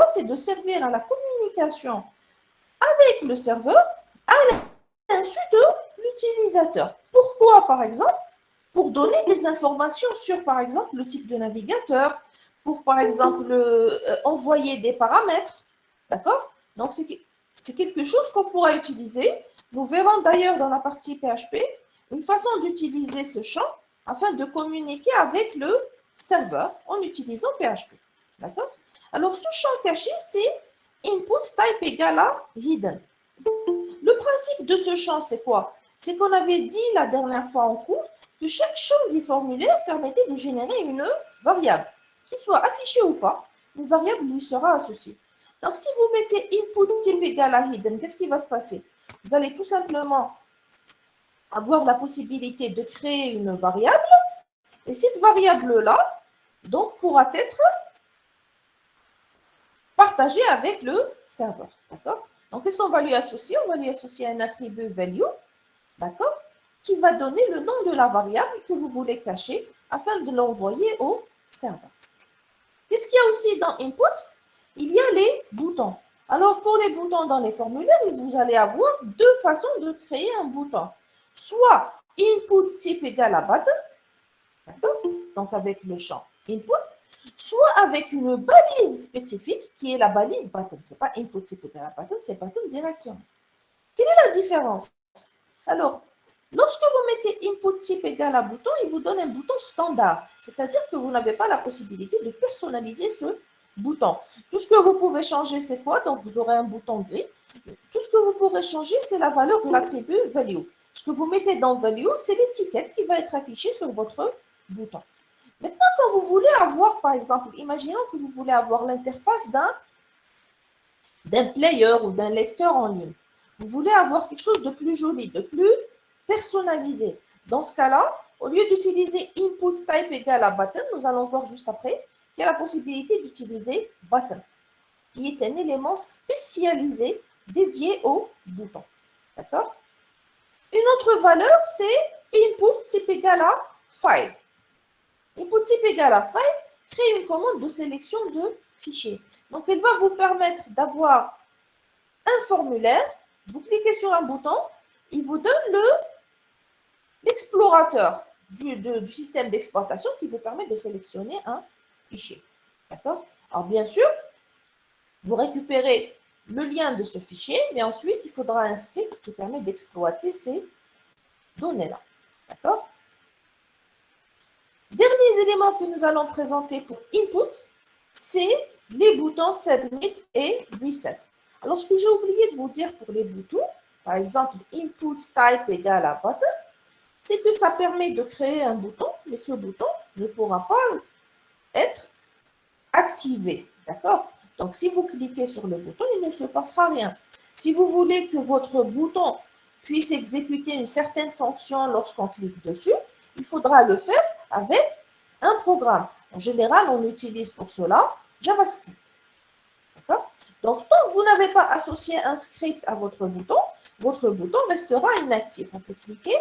quoi? C'est de servir à la communication avec le serveur à l'insu de l'utilisateur. Pourquoi, par exemple? Pour donner des informations sur, par exemple, le type de navigateur, pour, par exemple, envoyer des paramètres. D'accord? Donc, c'est quelque chose qu'on pourra utiliser. Nous verrons d'ailleurs dans la partie PHP une façon d'utiliser ce champ afin de communiquer avec le serveur en utilisant PHP. D'accord? Alors, ce champ caché, c'est input type égale à hidden. Le principe de ce champ, c'est quoi? C'est qu'on avait dit la dernière fois en cours que chaque champ du formulaire permettait de générer une variable. Qu'il soit affiché ou pas, une variable lui sera associée. Donc, si vous mettez input type égale à hidden, qu'est-ce qui va se passer? Vous allez tout simplement avoir la possibilité de créer une variable et cette variable-là, donc, pourra être partagée avec le serveur. D'accord? Donc, qu'est-ce qu'on va lui associer? On va lui associer un attribut value, d'accord, qui va donner le nom de la variable que vous voulez cacher afin de l'envoyer au serveur. Qu'est-ce qu'il y a aussi dans input? Il y a les boutons. Alors, pour les boutons dans les formulaires, vous allez avoir deux façons de créer un bouton. Soit input type égale à button, d'accord, donc avec le champ input, soit avec une balise spécifique qui est la balise button. Ce n'est pas input type égale à button, c'est button directement. Quelle est la différence? Alors, lorsque vous mettez input type égale à bouton, il vous donne un bouton standard. C'est-à-dire que vous n'avez pas la possibilité de personnaliser ce bouton. Tout ce que vous pouvez changer, c'est quoi? Donc, vous aurez un bouton gris. Tout ce que vous pourrez changer, c'est la valeur de l'attribut value. Ce que vous mettez dans value, c'est l'étiquette qui va être affichée sur votre bouton. Maintenant, quand vous voulez avoir, par exemple, imaginons que vous voulez avoir l'interface d'un player ou d'un lecteur en ligne. Vous voulez avoir quelque chose de plus joli, de plus personnalisé. Dans ce cas-là, au lieu d'utiliser input type égale à button, nous allons voir juste après, il y a la possibilité d'utiliser button, qui est un élément spécialisé dédié au bouton. D'accord? Une autre valeur, c'est input type égale à file. Input type égale à file crée une commande de sélection de fichiers. Donc, elle va vous permettre d'avoir un formulaire, vous cliquez sur un bouton, il vous donne l'explorateur du système d'exploitation qui vous permet de sélectionner un fichier. D'accord? Alors, bien sûr, vous récupérez le lien de ce fichier, mais ensuite, il faudra un script qui permet d'exploiter ces données-là. D'accord? Derniers éléments que nous allons présenter pour input, c'est les boutons Submit et Reset. Alors, ce que j'ai oublié de vous dire pour les boutons, par exemple, input type égale à button, c'est que ça permet de créer un bouton, mais ce bouton ne pourra pas être activé. D'accord? Donc, si vous cliquez sur le bouton, il ne se passera rien. Si vous voulez que votre bouton puisse exécuter une certaine fonction lorsqu'on clique dessus, il faudra le faire avec un programme. En général, on utilise pour cela JavaScript. D'accord? Donc, tant que vous n'avez pas associé un script à votre bouton restera inactif. On peut cliquer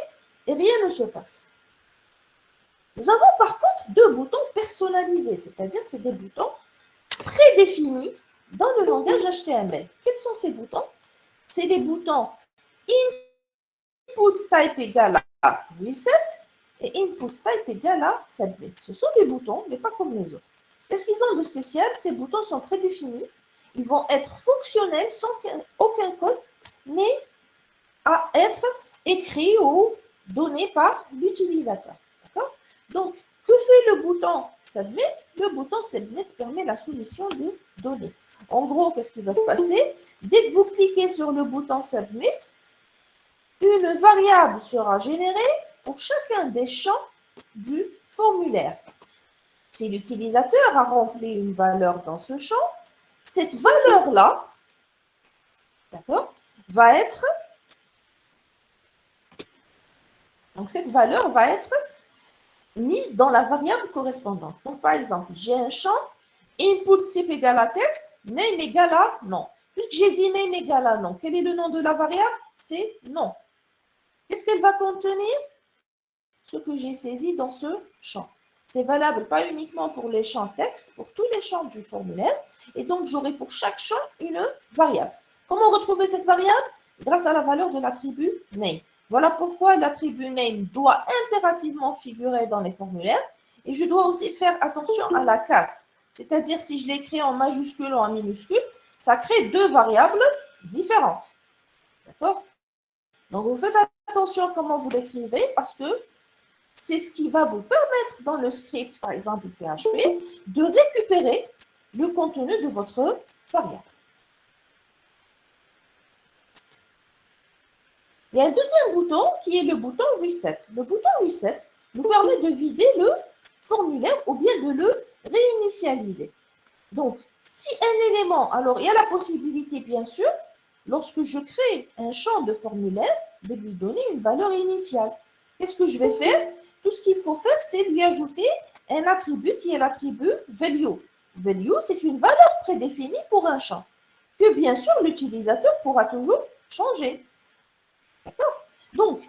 et rien ne se passe. Nous avons par contre deux boutons personnalisés, c'est-à-dire c'est des boutons prédéfinis dans le langage HTML. Quels sont ces boutons? C'est les boutons input type égale à reset et input type égale à submit. Ce sont des boutons, mais pas comme les autres. Qu'est-ce qu'ils ont de spécial? Ces boutons sont prédéfinis. Ils vont être fonctionnels sans qu'aucun code n'ait à être écrit ou donné par l'utilisateur. D'accord? Donc, que fait le bouton Submit? Le bouton Submit permet la soumission de données. En gros, qu'est-ce qui va se passer? Dès que vous cliquez sur le bouton Submit, une variable sera générée pour chacun des champs du formulaire. Si l'utilisateur a rempli une valeur dans ce champ, cette valeur-là, d'accord, va être, donc cette valeur va être mise dans la variable correspondante. Donc, par exemple, j'ai un champ input type égale à texte, name égale à non. Puisque j'ai dit name égale à non, quel est le nom de la variable? C'est non. Qu'est-ce qu'elle va contenir? Ce que j'ai saisi dans ce champ. C'est valable pas uniquement pour les champs texte, pour tous les champs du formulaire, Et donc, j'aurai pour chaque champ une variable. Comment retrouver cette variable? Grâce à la valeur de l'attribut name. Voilà pourquoi l'attribut name doit impérativement figurer dans les formulaires. Et je dois aussi faire attention à la casse. C'est-à-dire, si je l'écris en majuscule ou en minuscule, ça crée deux variables différentes. D'accord? Donc, vous faites attention comment vous l'écrivez parce que c'est ce qui va vous permettre dans le script, par exemple PHP, de récupérer le contenu de votre variable. Il y a un deuxième bouton qui est le bouton Reset. Le bouton Reset nous permet de vider le formulaire ou bien de le réinitialiser. Donc, si un élément, alors il y a la possibilité bien sûr, lorsque je crée un champ de formulaire, de lui donner une valeur initiale. Qu'est-ce que je vais faire? Tout ce qu'il faut faire, c'est lui ajouter un attribut qui est l'attribut value. Value, c'est une valeur prédéfinie pour un champ, que bien sûr l'utilisateur pourra toujours changer. D'accord? Donc,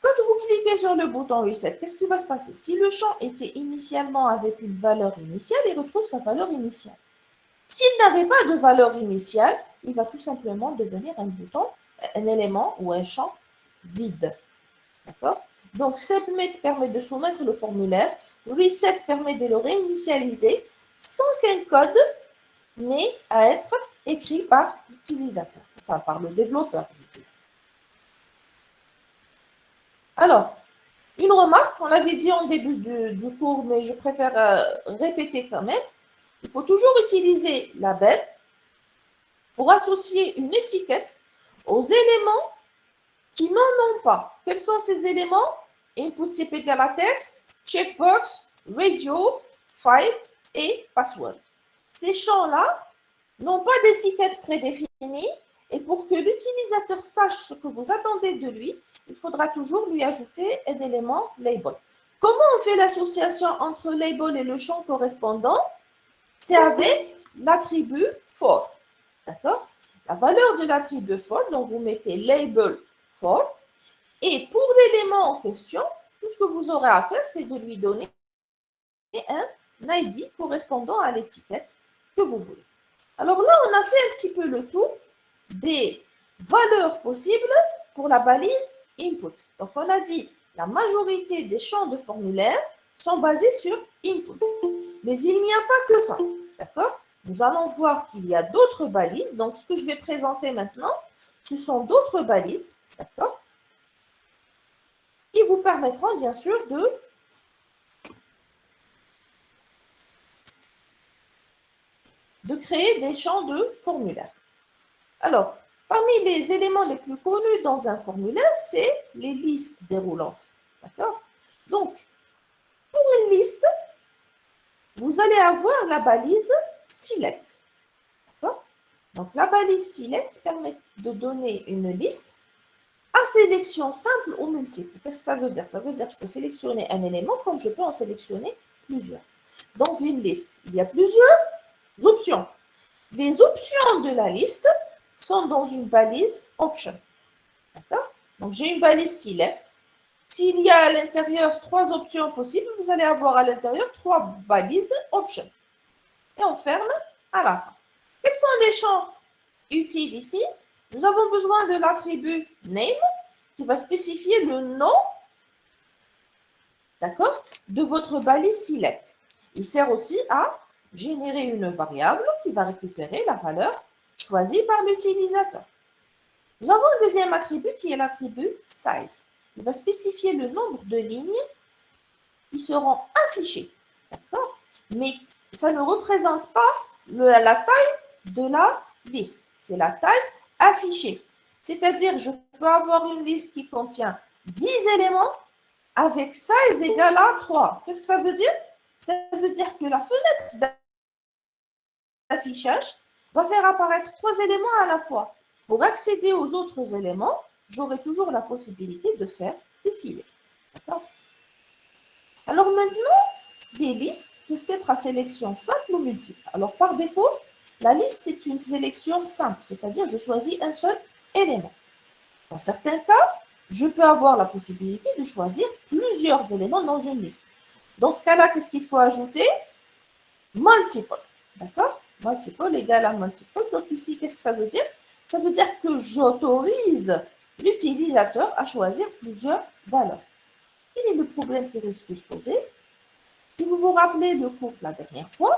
quand vous cliquez sur le bouton Reset, qu'est-ce qui va se passer? Si le champ était initialement avec une valeur initiale, il retrouve sa valeur initiale. S'il n'avait pas de valeur initiale, il va tout simplement devenir un bouton, un élément ou un champ vide. D'accord? Donc, Submit permet de soumettre le formulaire, Reset permet de le réinitialiser sans qu'un code n'ait à être écrit par l'utilisateur, enfin par le développeur. Alors, une remarque, on l'avait dit en début du cours, mais je préfère répéter quand même. Il faut toujours utiliser label pour associer une étiquette aux éléments qui n'en ont pas. Quels sont ces éléments? Input type égal à texte, checkbox, radio, file et password. Ces champs-là n'ont pas d'étiquette prédéfinie et pour que l'utilisateur sache ce que vous attendez de lui, il faudra toujours lui ajouter un élément label. Comment on fait l'association entre label et le champ correspondant? C'est avec l'attribut for. D'accord? La valeur de l'attribut for, donc vous mettez label for. Et pour l'élément en question, tout ce que vous aurez à faire, c'est de lui donner un ID correspondant à l'étiquette que vous voulez. Alors là, on a fait un petit peu le tour des valeurs possibles pour la balise input. Donc, on a dit la majorité des champs de formulaire sont basés sur input. Mais il n'y a pas que ça. D'accord? Nous allons voir qu'il y a d'autres balises. Donc, ce que je vais présenter maintenant, ce sont d'autres balises. D'accord? Qui vous permettront bien sûr de créer des champs de formulaire. Alors, parmi les éléments les plus connus dans un formulaire, c'est les listes déroulantes. D'accord? Donc, pour une liste, vous allez avoir la balise select. D'accord? Donc, la balise select permet de donner une liste à sélection simple ou multiple. Qu'est-ce que ça veut dire? Ça veut dire que je peux sélectionner un élément comme je peux en sélectionner plusieurs. Dans une liste, il y a plusieurs options. Les options de la liste sont dans une balise option. D'accord? Donc, j'ai une balise select. S'il y a à l'intérieur 3 options possibles, vous allez avoir à l'intérieur 3 balises option. Et on ferme à la fin. Quels sont les champs utiles ici? Nous avons besoin de l'attribut name qui va spécifier le nom, d'accord, de votre balise select. Il sert aussi à générer une variable qui va récupérer la valeur choisie par l'utilisateur. Nous avons un deuxième attribut qui est l'attribut size. Il va spécifier le nombre de lignes qui seront affichées. D'accord? Mais ça ne représente pas la taille de la liste. C'est la taille affichée. C'est-à-dire, je peux avoir une liste qui contient 10 éléments avec size égal à 3. Qu'est-ce que ça veut dire? Ça veut dire que la fenêtre d'affichage va faire apparaître 3 éléments à la fois. Pour accéder aux autres éléments, j'aurai toujours la possibilité de faire défiler. D'accord? Alors maintenant, les listes peuvent être à sélection simple ou multiple. Alors par défaut, la liste est une sélection simple, c'est-à-dire je choisis un seul élément. Dans certains cas, je peux avoir la possibilité de choisir plusieurs éléments dans une liste. Dans ce cas-là, qu'est-ce qu'il faut ajouter? Multiple. D'accord? multiple égale à multiple. Donc ici, qu'est-ce que ça veut dire? Ça veut dire que j'autorise l'utilisateur à choisir plusieurs valeurs. Quel est le problème qui risque de se poser? Si vous vous rappelez le cours de la dernière fois,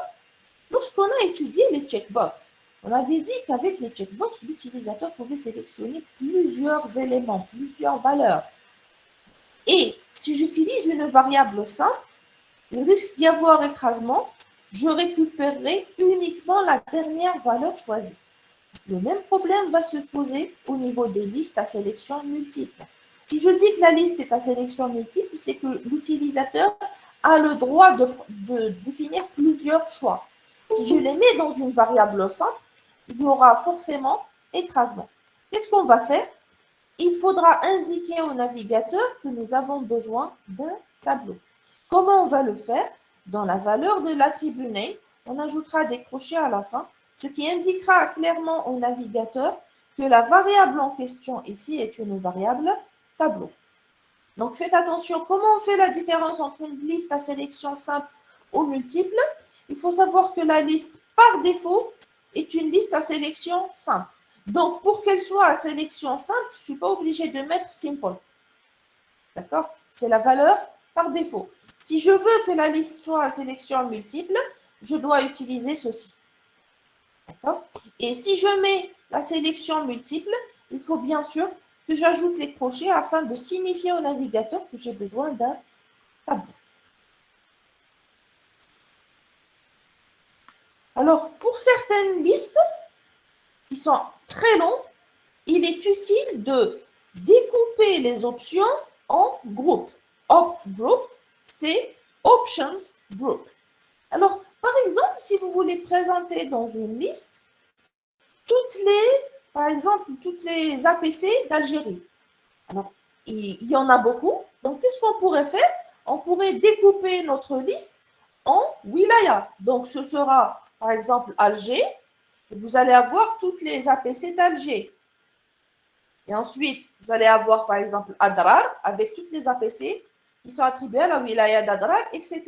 lorsqu'on a étudié les checkbox, on avait dit qu'avec les checkbox, l'utilisateur pouvait sélectionner plusieurs éléments, plusieurs valeurs. Et si j'utilise une variable simple, il risque d'y avoir écrasement, je récupérerai uniquement la dernière valeur choisie. Le même problème va se poser au niveau des listes à sélection multiple. Si je dis que la liste est à sélection multiple, c'est que l'utilisateur a le droit de définir plusieurs choix. Si je les mets dans une variable simple, il y aura forcément écrasement. Qu'est-ce qu'on va faire? Il faudra indiquer au navigateur que nous avons besoin d'un tableau. Comment on va le faire? Dans la valeur de l'attribut name, on ajoutera des crochets à la fin, ce qui indiquera clairement au navigateur que la variable en question ici est une variable tableau. Donc faites attention, comment on fait la différence entre une liste à sélection simple ou multiple? Il faut savoir que la liste par défaut est une liste à sélection simple. Donc pour qu'elle soit à sélection simple, je ne suis pas obligée de mettre simple. D'accord? C'est la valeur par défaut. Si je veux que la liste soit à sélection multiple, je dois utiliser ceci. D'accord? Et si je mets la sélection multiple, il faut bien sûr que j'ajoute les crochets afin de signifier au navigateur que j'ai besoin d'un tableau. Alors, pour certaines listes qui sont très longues, il est utile de découper les options en groupes. Opt group, c'est options group. Alors, par exemple, si vous voulez présenter dans une liste par exemple, toutes les APC d'Algérie. Alors, il y en a beaucoup. Donc, qu'est-ce qu'on pourrait faire? On pourrait découper notre liste en wilaya. Donc, ce sera, par exemple, Alger. Vous allez avoir toutes les APC d'Alger. Et ensuite, vous allez avoir, par exemple, Adrar, avec toutes les APC qui sont attribuées à la wilaya d'Adrar, etc.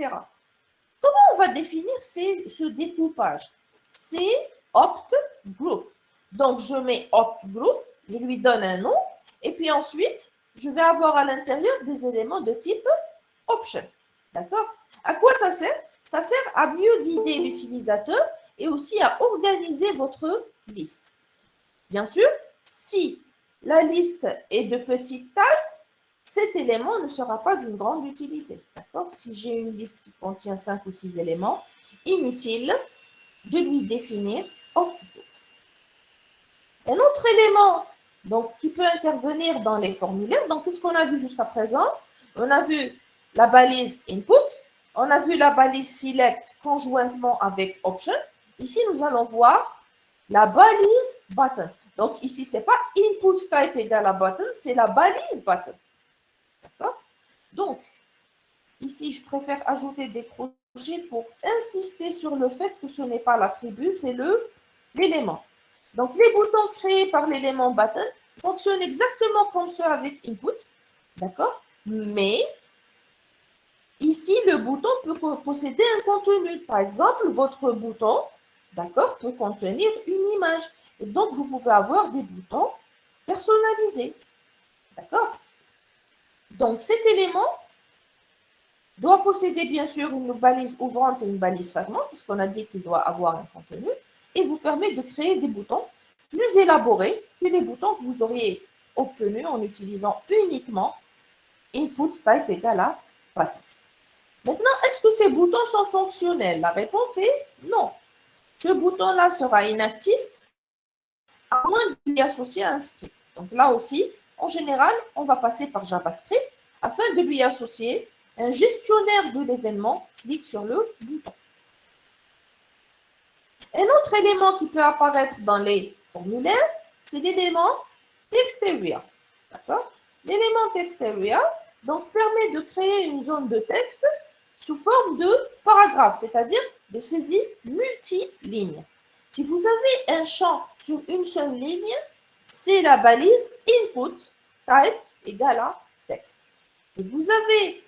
Comment on va définir ce découpage? C'est opt group. Donc, je mets opt group, je lui donne un nom, et puis ensuite, je vais avoir à l'intérieur des éléments de type option. D'accord? À quoi ça sert? Ça sert à mieux guider l'utilisateur et aussi à organiser votre liste. Bien sûr, si la liste est de petite taille, cet élément ne sera pas d'une grande utilité. D'accord? Si j'ai une liste qui contient 5 ou 6 éléments, inutile de lui définir optico. Un autre élément donc, qui peut intervenir dans les formulaires, donc qu'est-ce qu'on a vu jusqu'à présent? On a vu la balise input, on a vu la balise select conjointement avec option. Ici, nous allons voir la balise button. Donc ici, ce n'est pas input type égale à button, c'est la balise button. D'accord? Donc, ici, je préfère ajouter des crochets pour insister sur le fait que ce n'est pas l'attribut, c'est l'élément. Donc, les boutons créés par l'élément button fonctionnent exactement comme ceux avec input. D'accord? Mais, ici, le bouton peut posséder un contenu. Par exemple, votre bouton, d'accord, peut contenir une image. Et donc, vous pouvez avoir des boutons personnalisés. D'accord? Donc, cet élément doit posséder bien sûr une balise ouvrante et une balise fermante, puisqu'on a dit qu'il doit avoir un contenu, et vous permet de créer des boutons plus élaborés que les boutons que vous auriez obtenus en utilisant uniquement input type égale à button. Maintenant, est-ce que ces boutons sont fonctionnels? La réponse est non. Ce bouton-là sera inactif à moins de lui associer un script. Donc là aussi, en général, on va passer par JavaScript afin de lui associer un gestionnaire de l'événement. Clique sur le bouton. Un autre élément qui peut apparaître dans les formulaires, c'est l'élément TextArea. D'accord? L'élément TextArea donc, permet de créer une zone de texte sous forme de paragraphe, c'est-à-dire de saisie multiligne. Si vous avez un champ sur une seule ligne, c'est la balise input type égale à texte. Si vous avez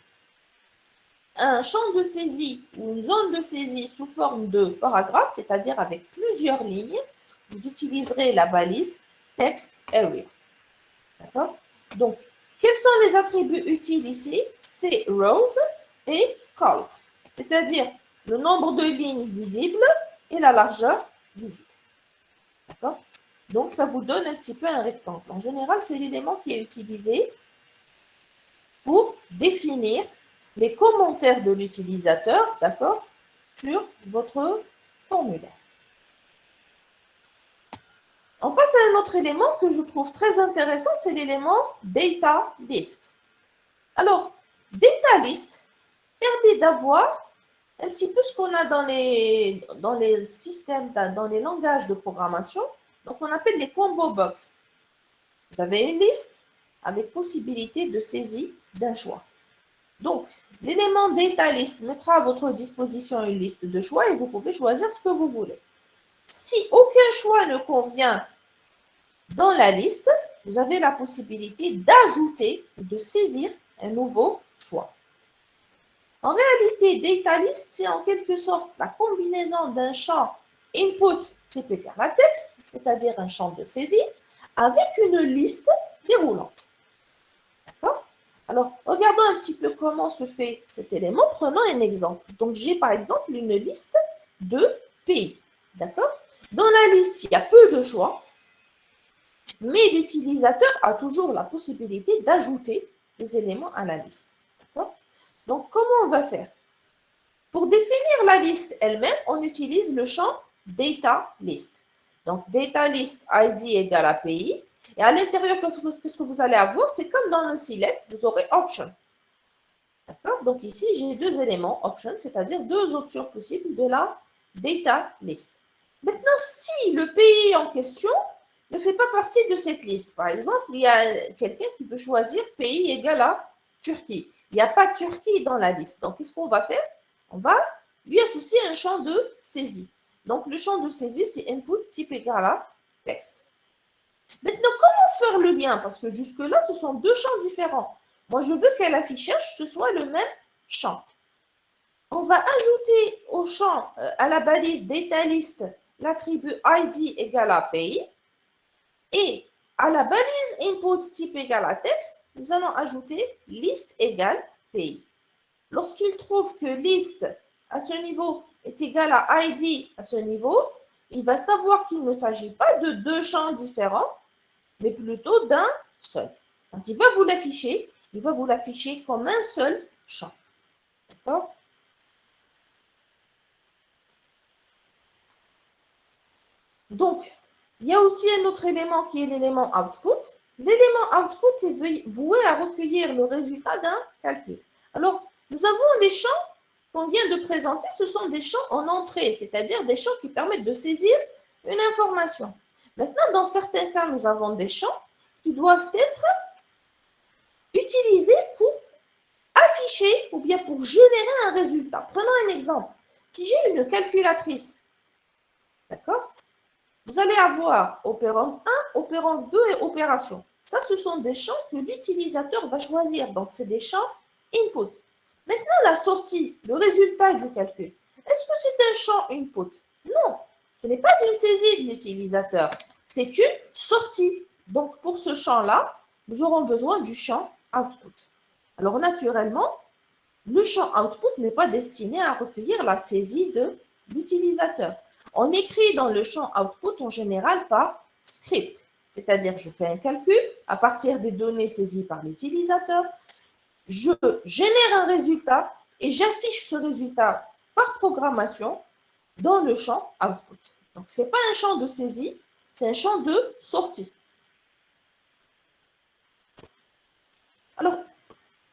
un champ de saisie ou une zone de saisie sous forme de paragraphe, c'est-à-dire avec plusieurs lignes, vous utiliserez la balise text area. D'accord? Donc, quels sont les attributs utiles ici? C'est rows et columns, c'est-à-dire le nombre de lignes visibles et la largeur visible. D'accord? Donc, ça vous donne un petit peu un rectangle. En général, c'est l'élément qui est utilisé pour définir les commentaires de l'utilisateur, d'accord, sur votre formulaire. On passe à un autre élément que je trouve très intéressant, c'est l'élément data list. Alors, data list permet d'avoir un petit peu ce qu'on a dans les systèmes, dans les langages de programmation. Donc, on appelle les combo box. Vous avez une liste avec possibilité de saisie d'un choix. Donc, l'élément data list mettra à votre disposition une liste de choix et vous pouvez choisir ce que vous voulez. Si aucun choix ne convient dans la liste, vous avez la possibilité d'ajouter ou de saisir un nouveau choix. En réalité, data list, c'est en quelque sorte la combinaison d'un champ input type égal à texte, c'est-à-dire un champ de saisie, avec une liste déroulante. D'accord? Alors, regardons un petit peu comment se fait cet élément. Prenons un exemple. Donc, j'ai par exemple une liste de pays. D'accord? Dans la liste, il y a peu de choix, mais l'utilisateur a toujours la possibilité d'ajouter des éléments à la liste. D'accord? Donc, comment on va faire? Pour définir la liste elle-même, on utilise le champ data list. Donc, data list ID égale à pays. Et à l'intérieur, qu'est-ce que vous allez avoir? C'est comme dans le select, vous aurez option. D'accord? Donc ici, j'ai deux éléments, option, c'est-à-dire deux options possibles de la data list. Maintenant, si le pays en question ne fait pas partie de cette liste, par exemple, il y a quelqu'un qui veut choisir pays égal à Turquie. Il n'y a pas Turquie dans la liste. Donc, qu'est-ce qu'on va faire? On va lui associer un champ de saisie. Donc, le champ de saisie, c'est input type égal à texte. Maintenant, comment faire le lien? Parce que jusque-là, ce sont deux champs différents. Moi, je veux qu'à l'affichage, ce soit le même champ. On va ajouter au champ, à la balise data list, l'attribut ID égale à pays. Et à la balise input type égal à texte, nous allons ajouter liste égale pays. Lorsqu'il trouve que liste à ce niveau est égal à ID à ce niveau, il va savoir qu'il ne s'agit pas de deux champs différents, mais plutôt d'un seul. Quand il va vous l'afficher, il va vous l'afficher comme un seul champ. D'accord? Donc, il y a aussi un autre élément qui est l'élément output. L'élément output est voué à recueillir le résultat d'un calcul. Alors, nous avons les champs qu'on vient de présenter, ce sont des champs en entrée, c'est-à-dire des champs qui permettent de saisir une information. Maintenant, dans certains cas, nous avons des champs qui doivent être utilisés pour afficher ou bien pour générer un résultat. Prenons un exemple. Si j'ai une calculatrice, d'accord? Vous allez avoir opérande 1, opérande 2 et opération. Ça, ce sont des champs que l'utilisateur va choisir. Donc, c'est des champs input. Maintenant, la sortie, le résultat du calcul. Est-ce que c'est un champ input? Non, ce n'est pas une saisie de l'utilisateur. C'est une sortie. Donc, pour ce champ-là, nous aurons besoin du champ output. Alors, naturellement, le champ output n'est pas destiné à recueillir la saisie de l'utilisateur. On écrit dans le champ output en général par script, c'est-à-dire je fais un calcul à partir des données saisies par l'utilisateur, je génère un résultat et j'affiche ce résultat par programmation dans le champ output. Donc, ce n'est pas un champ de saisie, c'est un champ de sortie. Alors,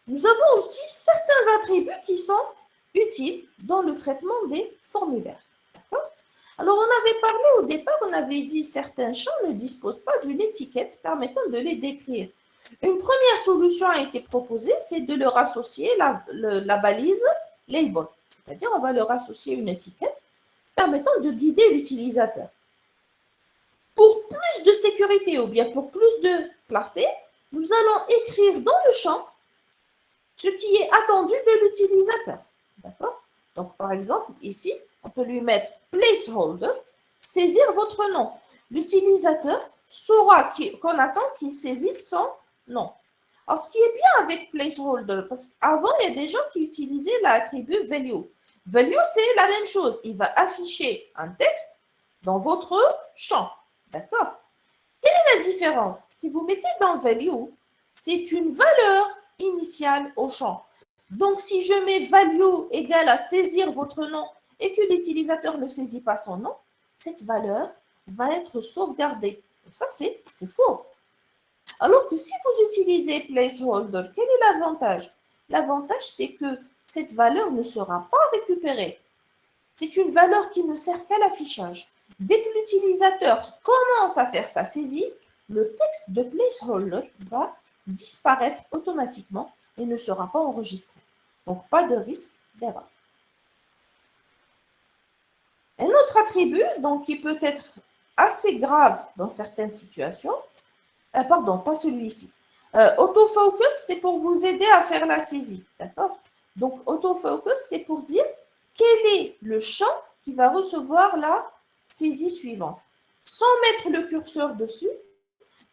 nous avons aussi certains attributs qui sont utiles dans le traitement des formulaires. Alors, on avait parlé au départ, on avait dit certains champs ne disposent pas d'une étiquette permettant de les décrire. Une première solution a été proposée, c'est de leur associer la balise label, c'est-à-dire on va leur associer une étiquette permettant de guider l'utilisateur. Pour plus de sécurité ou bien pour plus de clarté, nous allons écrire dans le champ ce qui est attendu de l'utilisateur. D'accord? Donc, par exemple, ici, on peut lui mettre placeholder, saisir votre nom. L'utilisateur saura qu'on attend qu'il saisisse son nom. Alors, ce qui est bien avec placeholder, parce qu'avant, il y a des gens qui utilisaient l'attribut value. Value, c'est la même chose. Il va afficher un texte dans votre champ. D'accord? Quelle est la différence? Si vous mettez dans value, c'est une valeur initiale au champ. Donc, si je mets value égale à saisir votre nom et que l'utilisateur ne saisit pas son nom, cette valeur va être sauvegardée. Et ça, c'est faux. Alors que si vous utilisez placeholder, quel est l'avantage? L'avantage, c'est que cette valeur ne sera pas récupérée. C'est une valeur qui ne sert qu'à l'affichage. Dès que l'utilisateur commence à faire sa saisie, le texte de placeholder va disparaître automatiquement et ne sera pas enregistré. Donc, pas de risque d'erreur. Un autre attribut, donc, qui peut être assez grave dans certaines situations, pardon, pas celui-ci. Autofocus, c'est pour vous aider à faire la saisie, d'accord? Donc, autofocus, c'est pour dire quel est le champ qui va recevoir la saisie suivante. Sans mettre le curseur dessus,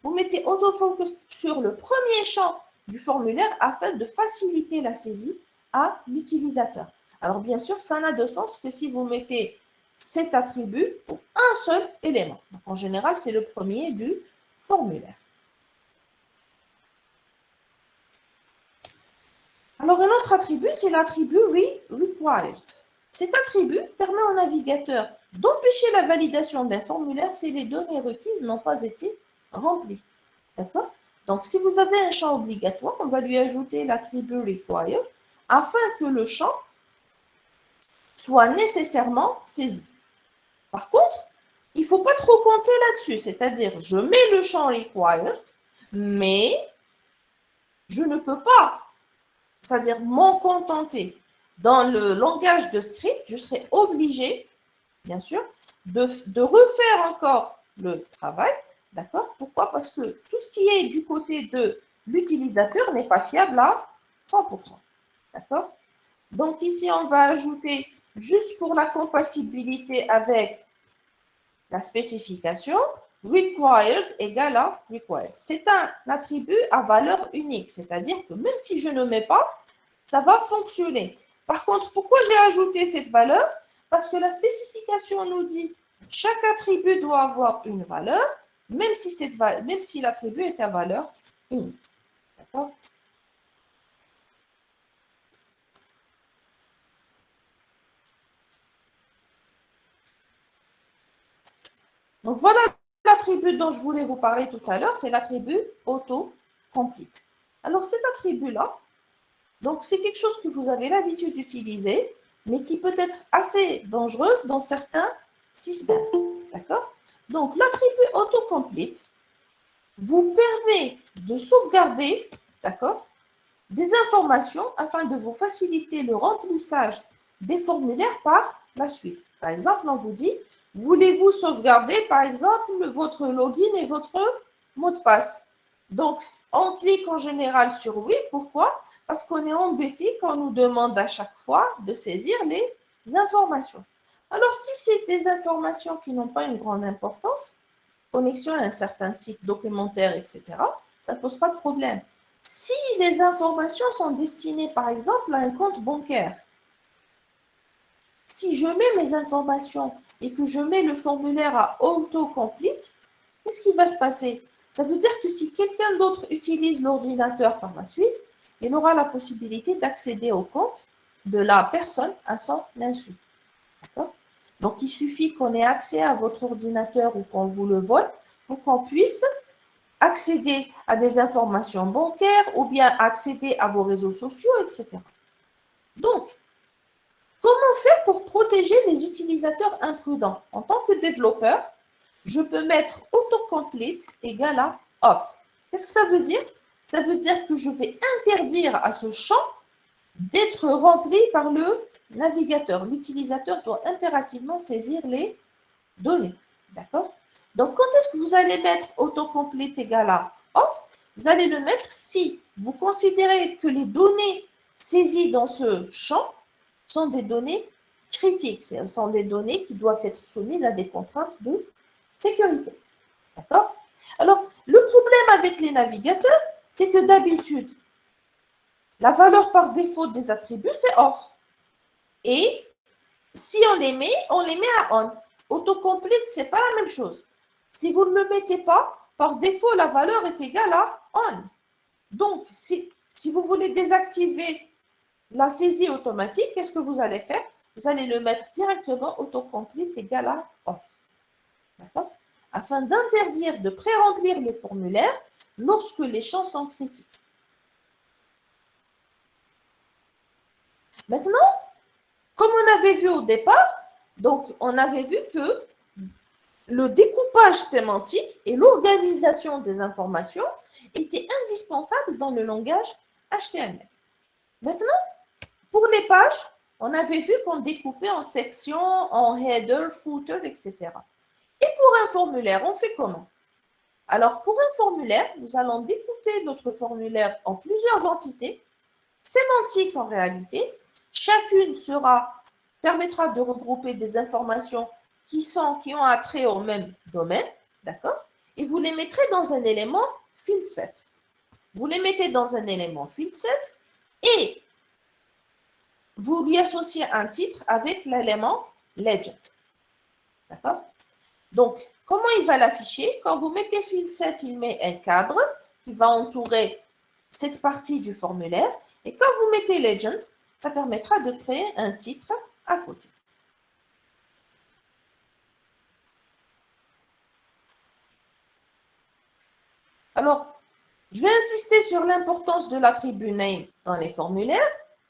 vous mettez autofocus sur le premier champ du formulaire afin de faciliter la saisie à l'utilisateur. Alors, bien sûr, ça n'a de sens que si vous mettez cet attribut pour un seul élément. Donc, en général, c'est le premier du formulaire. Alors, un autre attribut, c'est l'attribut required. Cet attribut permet au navigateur d'empêcher la validation d'un formulaire si les données requises n'ont pas été remplies. D'accord? Donc, si vous avez un champ obligatoire, on va lui ajouter l'attribut required afin que le champ soit nécessairement saisi. Par contre, il ne faut pas trop compter là-dessus, c'est-à-dire je mets le champ required, mais je ne peux pas, c'est-à-dire m'en contenter. Dans le langage de script, je serai obligé, bien sûr, de refaire encore le travail. D'accord? Pourquoi? Parce que tout ce qui est du côté de l'utilisateur n'est pas fiable à 100%. D'accord? Donc ici, on va ajouter, juste pour la compatibilité avec la spécification, required égale à required. C'est un attribut à valeur unique, c'est-à-dire que même si je ne mets pas, ça va fonctionner. Par contre, pourquoi j'ai ajouté cette valeur? Parce que la spécification nous dit chaque attribut doit avoir une valeur, même si l'attribut est à valeur unique. D'accord? Donc voilà l'attribut dont je voulais vous parler tout à l'heure, c'est l'attribut autocomplete. Alors cet attribut-là, donc c'est quelque chose que vous avez l'habitude d'utiliser, mais qui peut être assez dangereuse dans certains systèmes. D'accord? Donc l'attribut autocomplete vous permet de sauvegarder, d'accord, des informations afin de vous faciliter le remplissage des formulaires par la suite. Par exemple, on vous dit, voulez-vous sauvegarder, par exemple, votre login et votre mot de passe? Donc, on clique en général sur oui. Pourquoi? Parce qu'on est embêté quand on nous demande à chaque fois de saisir les informations. Alors, si c'est des informations qui n'ont pas une grande importance, connexion à un certain site documentaire, etc., ça ne pose pas de problème. Si les informations sont destinées, par exemple, à un compte bancaire, si je mets mes informations et que je mets le formulaire à autocomplete, qu'est-ce qui va se passer? Ça veut dire que si quelqu'un d'autre utilise l'ordinateur par la suite, il aura la possibilité d'accéder au compte de la personne à son insu. D'accord? Donc, il suffit qu'on ait accès à votre ordinateur ou qu'on vous le vole pour qu'on puisse accéder à des informations bancaires ou bien accéder à vos réseaux sociaux, etc. Donc, comment faire pour protéger les utilisateurs imprudents? En tant que développeur, je peux mettre autocomplete égale à off. Qu'est-ce que ça veut dire? Ça veut dire que je vais interdire à ce champ d'être rempli par le navigateur. L'utilisateur doit impérativement saisir les données. D'accord? Donc, quand est-ce que vous allez mettre autocomplete égale à off? Vous allez le mettre si vous considérez que les données saisies dans ce champ sont des données critiques. Ce sont des données qui doivent être soumises à des contraintes de sécurité. D'accord? Alors, le problème avec les navigateurs, c'est que d'habitude, la valeur par défaut des attributs, c'est off. Et si on les met à on. Autocomplete, ce n'est pas la même chose. Si vous ne le mettez pas, par défaut, la valeur est égale à on. Donc, si vous voulez désactiver la saisie automatique, qu'est-ce que vous allez faire? Vous allez le mettre directement autocomplete égale à off. D'accord? Afin d'interdire de pré-remplir le formulaire lorsque les champs sont critiques. Maintenant, comme on avait vu au départ, donc on avait vu que le découpage sémantique et l'organisation des informations étaient indispensables dans le langage HTML. Maintenant, pour les pages, on avait vu qu'on découpait en sections, en header, footer, etc. Et pour un formulaire, on fait comment? Alors, pour un formulaire, nous allons découper notre formulaire en plusieurs entités, sémantiques en réalité. Chacune permettra de regrouper des informations qui ont attrait au même domaine, d'accord? Et vous les mettrez dans un élément field set. Vous les mettez dans un élément field set et vous lui associez un titre avec l'élément legend. D'accord? Donc, comment il va l'afficher? Quand vous mettez field set, il met un cadre qui va entourer cette partie du formulaire. Et quand vous mettez legend, ça permettra de créer un titre à côté. Alors, je vais insister sur l'importance de l'attribut name dans les formulaires.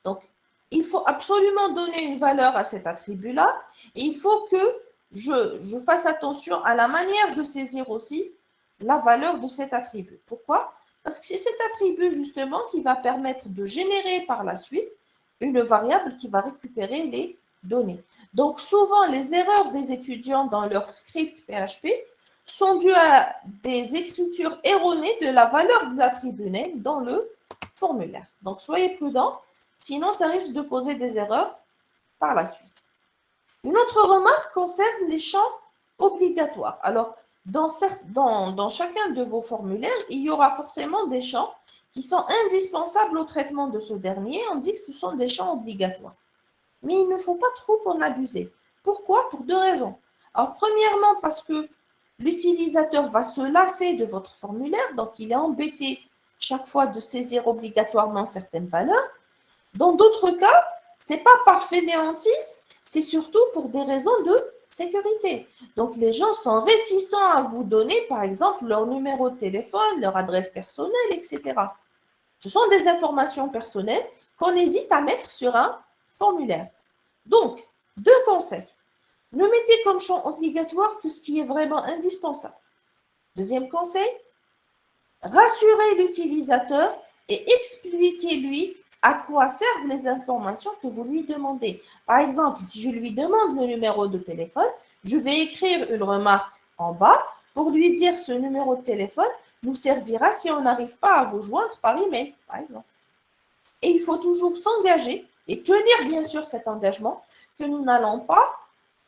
Donc, il faut absolument donner une valeur à cet attribut-là. Et il faut que je fasse attention à la manière de saisir aussi la valeur de cet attribut. Pourquoi? Parce que c'est cet attribut justement qui va permettre de générer par la suite une variable qui va récupérer les données. Donc, souvent, les erreurs des étudiants dans leur script PHP sont dues à des écritures erronées de la valeur de l'attribut name dans le formulaire. Donc, soyez prudents, sinon ça risque de poser des erreurs par la suite. Une autre remarque concerne les champs obligatoires. Alors, dans chacun de vos formulaires, il y aura forcément des champs qui sont indispensables au traitement de ce dernier. On dit que ce sont des champs obligatoires. Mais il ne faut pas trop en abuser. Pourquoi? Pour deux raisons. Alors, premièrement, parce que l'utilisateur va se lasser de votre formulaire, donc il est embêté chaque fois de saisir obligatoirement certaines valeurs. Dans d'autres cas, ce n'est pas par fainéantise, c'est surtout pour des raisons de sécurité. Donc, les gens sont réticents à vous donner, par exemple, leur numéro de téléphone, leur adresse personnelle, etc. Ce sont des informations personnelles qu'on hésite à mettre sur un formulaire. Donc, deux conseils. Ne mettez comme champ obligatoire que ce qui est vraiment indispensable. Deuxième conseil, rassurez l'utilisateur et expliquez-lui à quoi servent les informations que vous lui demandez. Par exemple, si je lui demande le numéro de téléphone, je vais écrire une remarque en bas pour lui dire ce numéro de téléphone nous servira si on n'arrive pas à vous joindre par email, par exemple. Et il faut toujours s'engager et tenir bien sûr cet engagement que nous n'allons pas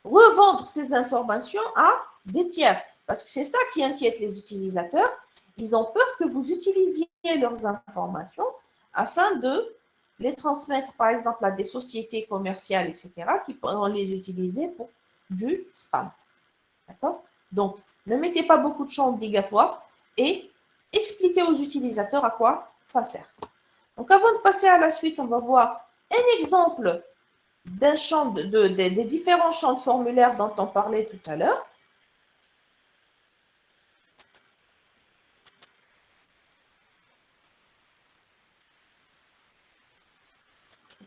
revendre ces informations à des tiers. Parce que c'est ça qui inquiète les utilisateurs. Ils ont peur que vous utilisiez leurs informations afin de les transmettre, par exemple, à des sociétés commerciales, etc., qui pourront les utiliser pour du spam. D'accord? Donc, ne mettez pas beaucoup de champs obligatoires et expliquez aux utilisateurs à quoi ça sert. Donc, avant de passer à la suite, on va voir un exemple d'un champ des différents champs de formulaire dont on parlait tout à l'heure.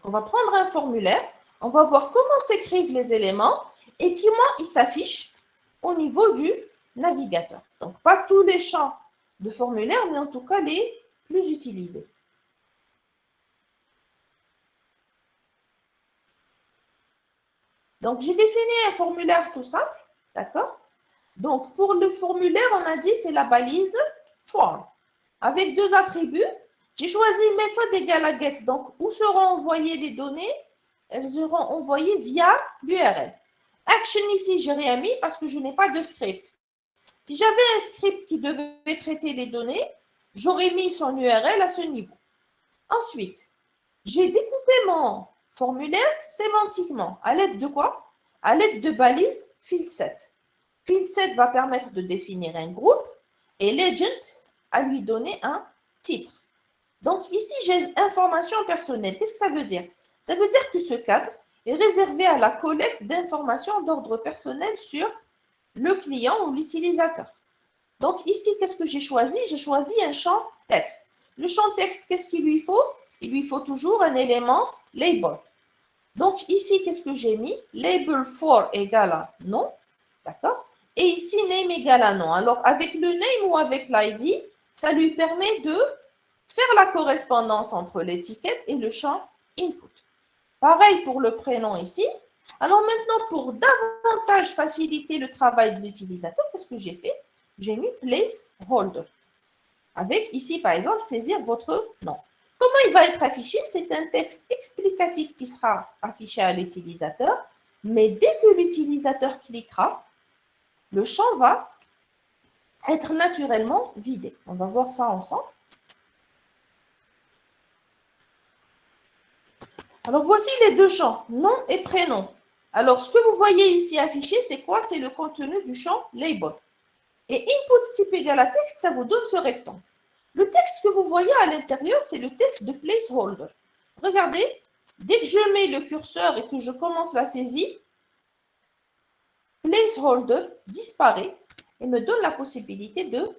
On va prendre un formulaire, on va voir comment s'écrivent les éléments et comment ils s'affichent au niveau du navigateur. Donc, pas tous les champs de formulaire, mais en tout cas les plus utilisés. Donc, j'ai défini un formulaire tout simple, d'accord? Donc, pour le formulaire, on a dit c'est la balise form. Avec deux attributs, j'ai choisi méthode égale à get, donc où seront envoyées les données elles seront envoyées via l'URL. Action ici, je n'ai rien mis parce que je n'ai pas de script. Si j'avais un script qui devait traiter les données, j'aurais mis son URL à ce niveau. Ensuite, j'ai découpé mon formulaire sémantiquement. À l'aide de quoi? À l'aide de balises field_set. Field_set va permettre de définir un groupe et legend à lui donner un titre. Donc ici, j'ai information personnelle. Qu'est-ce que ça veut dire? Ça veut dire que ce cadre est réservé à la collecte d'informations d'ordre personnel sur le client ou l'utilisateur. Donc ici, qu'est-ce que j'ai choisi? J'ai choisi un champ texte. Le champ texte, qu'est-ce qu'il lui faut? Il lui faut toujours un élément label. Donc ici, qu'est-ce que j'ai mis? Label for égale à non, d'accord? Et ici, name égale à non. Alors avec le name ou avec l'ID, ça lui permet de faire la correspondance entre l'étiquette et le champ input. Pareil pour le prénom ici. Alors maintenant, pour davantage faciliter le travail de l'utilisateur, qu'est-ce que j'ai fait? J'ai mis placeholder. Avec ici, par exemple, saisir votre nom. Comment il va être affiché? C'est un texte explicatif qui sera affiché à l'utilisateur, mais dès que l'utilisateur cliquera, le champ va être naturellement vidé. On va voir ça ensemble. Alors, voici les deux champs, nom et prénom. Alors, ce que vous voyez ici affiché, c'est quoi? C'est le contenu du champ label. Et input type égal à texte, ça vous donne ce rectangle. Le texte que vous voyez à l'intérieur, c'est le texte de placeholder. Regardez, dès que je mets le curseur et que je commence la saisie, placeholder disparaît et me donne la possibilité de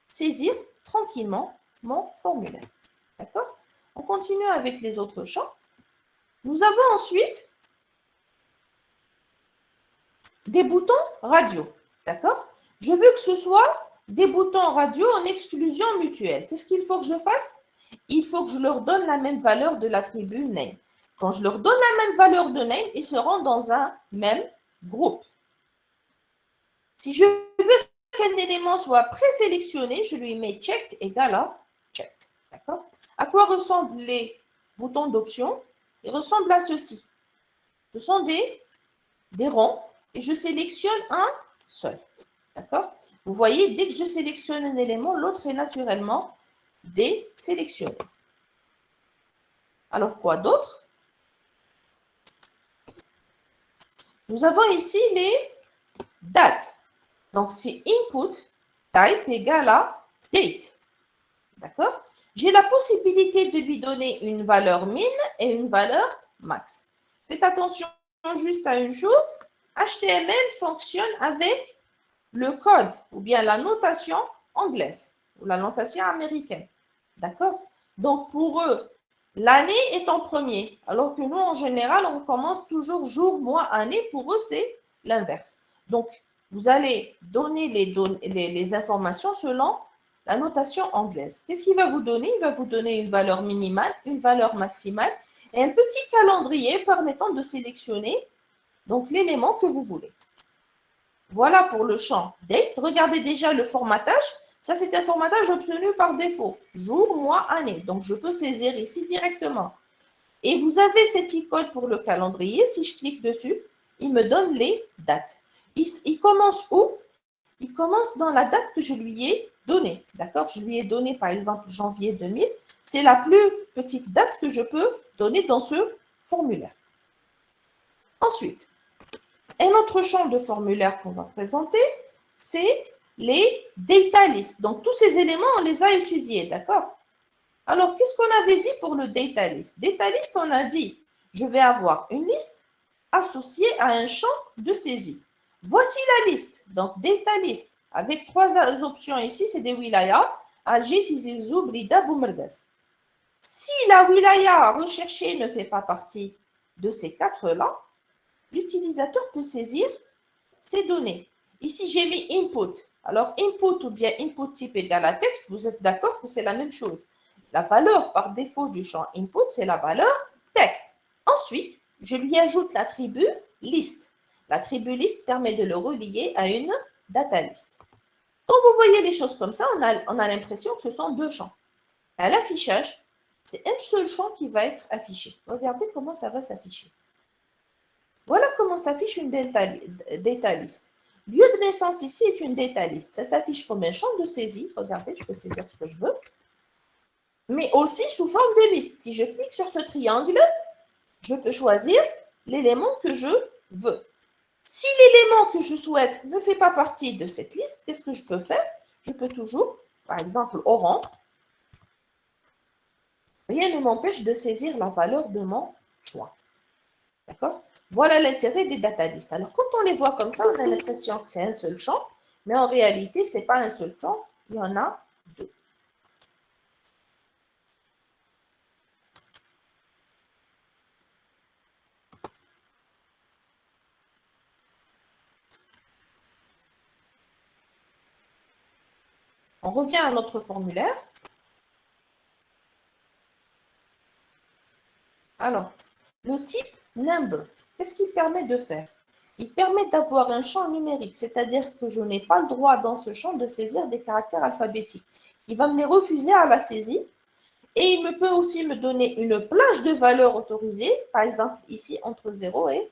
saisir tranquillement mon formulaire. D'accord? On continue avec les autres champs. Nous avons ensuite des boutons radio. D'accord? Je veux que ce soit des boutons radio en exclusion mutuelle. Qu'est-ce qu'il faut que je fasse? Il faut que je leur donne la même valeur de l'attribut name. Quand je leur donne la même valeur de name, ils seront dans un même groupe. Si je veux qu'un élément soit présélectionné, je lui mets checked égale à checked. D'accord? À quoi ressemblent les boutons d'option? Ils ressemblent à ceci. Ce sont des ronds et je sélectionne un seul. D'accord? Vous voyez, dès que je sélectionne un élément, l'autre est naturellement désélectionné. Alors, quoi d'autre? Nous avons ici les dates. Donc, c'est input type égale à date. D'accord? J'ai la possibilité de lui donner une valeur min et une valeur max. Faites attention juste à une chose. HTML fonctionne avec le code ou bien la notation anglaise ou la notation américaine. D'accord? Donc, pour eux, l'année est en premier, alors que nous, en général, on commence toujours jour, mois, année. Pour eux, c'est l'inverse. Donc, vous allez donner les informations selon la notation anglaise. Qu'est-ce qu'il va vous donner? Il va vous donner une valeur minimale, une valeur maximale et un petit calendrier permettant de sélectionner donc l'élément que vous voulez. Voilà pour le champ date. Regardez déjà le formatage. Ça, c'est un formatage obtenu par défaut. Jour, mois, année. Donc, je peux saisir ici directement. Et vous avez cette icône pour le calendrier. Si je clique dessus, il me donne les dates. Il commence où? Il commence dans la date que je lui ai donnée. D'accord? Je lui ai donné, par exemple, janvier 2000. C'est la plus petite date que je peux donner dans ce formulaire. Ensuite, un autre champ de formulaire qu'on va présenter, c'est les data lists. Donc, tous ces éléments, on les a étudiés, d'accord? Alors, qu'est-ce qu'on avait dit pour le data list? Data list, on a dit, je vais avoir une liste associée à un champ de saisie. Voici la liste. Donc, data list, avec trois options ici, c'est des wilayas, Alger, Tizi Ouzou, Blida, Boumergaz. Si la wilaya recherchée ne fait pas partie de ces quatre-là, l'utilisateur peut saisir ces données. Ici, j'ai mis input. Alors, input ou bien input type égal à texte, vous êtes d'accord que c'est la même chose. La valeur par défaut du champ input, c'est la valeur texte. Ensuite, je lui ajoute l'attribut list. L'attribut list permet de le relier à une data list. Quand vous voyez des choses comme ça, on a l'impression que ce sont deux champs. À l'affichage, c'est un seul champ qui va être affiché. Regardez comment ça va s'afficher. Voilà comment s'affiche une data list. Lieu de naissance ici est une data list. Ça s'affiche comme un champ de saisie. Regardez, je peux saisir ce que je veux. Mais aussi sous forme de liste. Si je clique sur ce triangle, je peux choisir l'élément que je veux. Si l'élément que je souhaite ne fait pas partie de cette liste, qu'est-ce que je peux faire? Je peux toujours, par exemple, au rang, rien ne m'empêche de saisir la valeur de mon choix. D'accord? Voilà l'intérêt des data lists. Alors, quand on les voit comme ça, on a l'impression que c'est un seul champ, mais en réalité, ce n'est pas un seul champ, il y en a deux. On revient à notre formulaire. Alors, le type number, qu'est-ce qu'il permet de faire? Il permet d'avoir un champ numérique, c'est-à-dire que je n'ai pas le droit dans ce champ de saisir des caractères alphabétiques. Il va me les refuser à la saisie et il peut aussi me donner une plage de valeurs autorisées, par exemple ici entre 0 et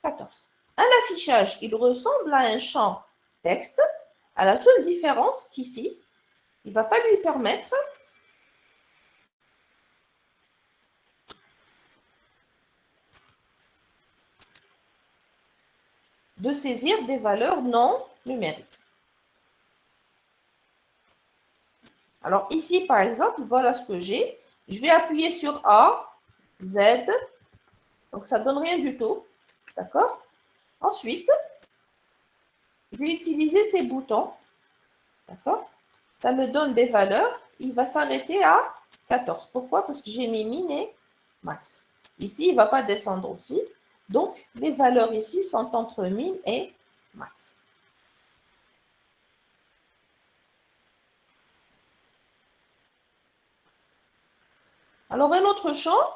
14. À l'affichage, il ressemble à un champ texte, à la seule différence qu'ici, il ne va pas lui permettre de saisir des valeurs non numériques. Alors ici, par exemple, voilà ce que j'ai. Je vais appuyer sur A, Z, donc ça ne donne rien du tout. D'accord? Ensuite, je vais utiliser ces boutons. D'accord? Ça me donne des valeurs. Il va s'arrêter à 14. Pourquoi? Parce que j'ai mis min et max. Ici, il ne va pas descendre aussi. Donc, les valeurs ici sont entre min et max. Alors, un autre champ.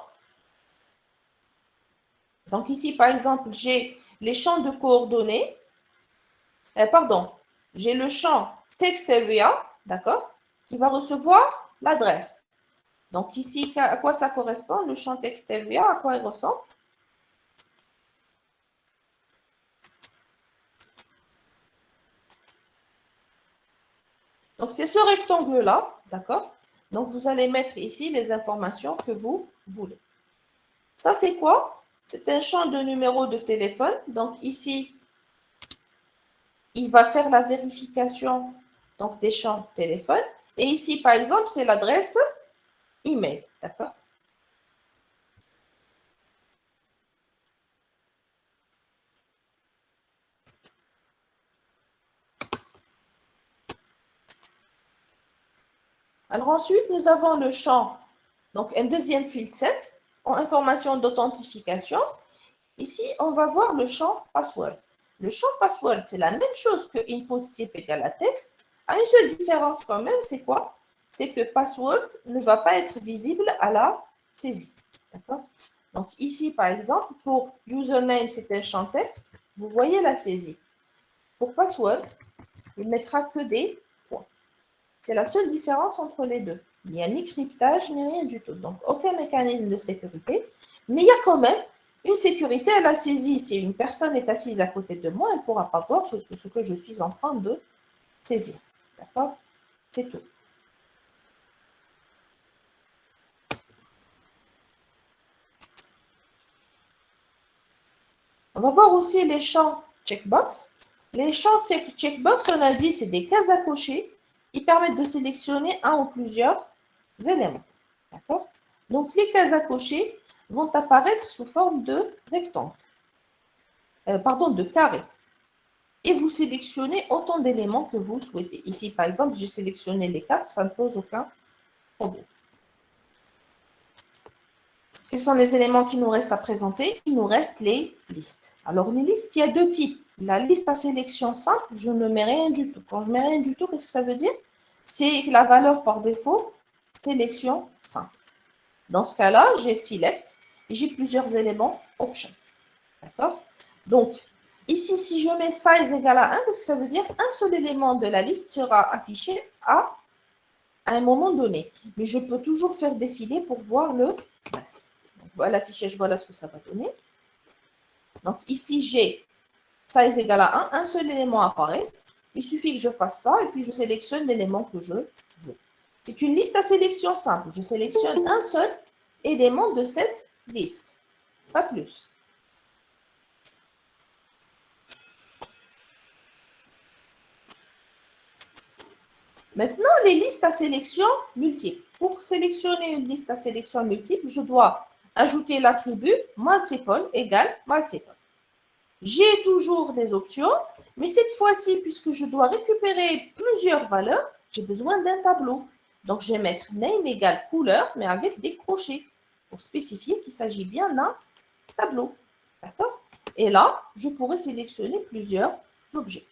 Donc, ici, par exemple, j'ai les champs de coordonnées. Pardon, j'ai le champ text area, d'accord, qui va recevoir l'adresse. Donc, ici, à quoi ça correspond? Le champ text area, à quoi il ressemble? Donc, c'est ce rectangle-là, d'accord? Donc, vous allez mettre ici les informations que vous voulez. Ça, c'est quoi? C'est un champ de numéro de téléphone. Donc, ici, il va faire la vérification donc, des champs téléphone. Et ici, par exemple, c'est l'adresse email, d'accord? Alors ensuite, nous avons le champ, donc un deuxième field set en information d'authentification. Ici, on va voir le champ password. Le champ password, c'est la même chose que input type égale à texte. A une seule différence quand même, c'est quoi? C'est que password ne va pas être visible à la saisie. D'accord? Donc ici, par exemple, pour username, c'est un champ texte. Vous voyez la saisie. Pour password, il ne mettra que des points. C'est la seule différence entre les deux. Il n'y a ni cryptage, ni rien du tout. Donc, aucun mécanisme de sécurité. Mais il y a quand même une sécurité à la saisie. Si une personne est assise à côté de moi, elle ne pourra pas voir ce que je suis en train de saisir. D'accord? C'est tout. On va voir aussi les champs checkbox. Les champs checkbox, on a dit, c'est des cases à cocher qui permettent de sélectionner un ou plusieurs éléments. D'accord? Donc, les cases à cocher vont apparaître sous forme de rectangle. Pardon, de carré. Et vous sélectionnez autant d'éléments que vous souhaitez. Ici, par exemple, j'ai sélectionné les 4, ça ne pose aucun problème. Quels sont les éléments qui nous restent à présenter? Il nous reste les listes. Alors, les listes, il y a deux types. La liste à sélection simple, je ne mets rien du tout. Quand je mets rien du tout, qu'est-ce que ça veut dire? C'est la valeur par défaut, sélection simple. Dans ce cas-là, j'ai select et j'ai plusieurs éléments option. D'accord? Donc, ici, si je mets size égale à 1, qu'est-ce que ça veut dire? Un seul élément de la liste sera affiché à un moment donné. Mais je peux toujours faire défiler pour voir le reste. Donc, voilà l'affichage, voilà ce que ça va donner. Donc ici, j'ai size égale à 1 seul élément apparaît. Il suffit que je fasse ça et puis je sélectionne l'élément que je veux. C'est une liste à sélection simple. Je sélectionne un seul élément de cette liste, pas plus. Maintenant, les listes à sélection multiples. Pour sélectionner une liste à sélection multiple, je dois ajouter l'attribut multiple égale multiple. J'ai toujours des options, mais cette fois-ci, puisque je dois récupérer plusieurs valeurs, j'ai besoin d'un tableau. Donc, je vais mettre name égale couleur, mais avec des crochets, pour spécifier qu'il s'agit bien d'un tableau. D'accord? Et là, je pourrais sélectionner plusieurs objets.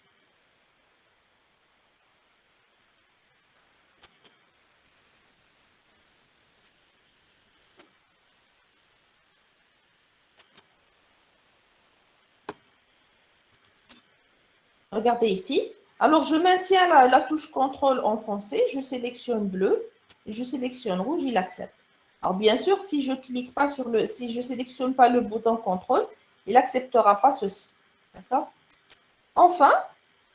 Regardez ici. Alors, je maintiens la touche contrôle enfoncée, je sélectionne bleu, et je sélectionne rouge, il accepte. Alors, bien sûr, si je clique pas sur si je sélectionne pas le bouton contrôle, il n'acceptera pas ceci. D'accord? Enfin,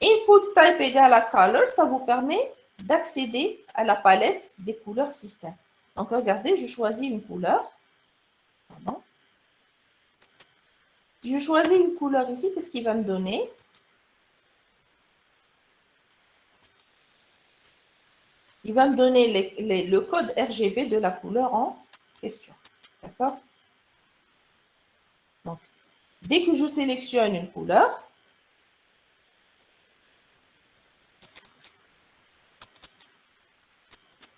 input type égale à color, ça vous permet d'accéder à la palette des couleurs système. Donc, regardez, je choisis une couleur. Pardon. Si je choisis une couleur ici, qu'est-ce qu'il va me donner? Il va me donner le code RGB de la couleur en question. D'accord? Donc, dès que je sélectionne une couleur,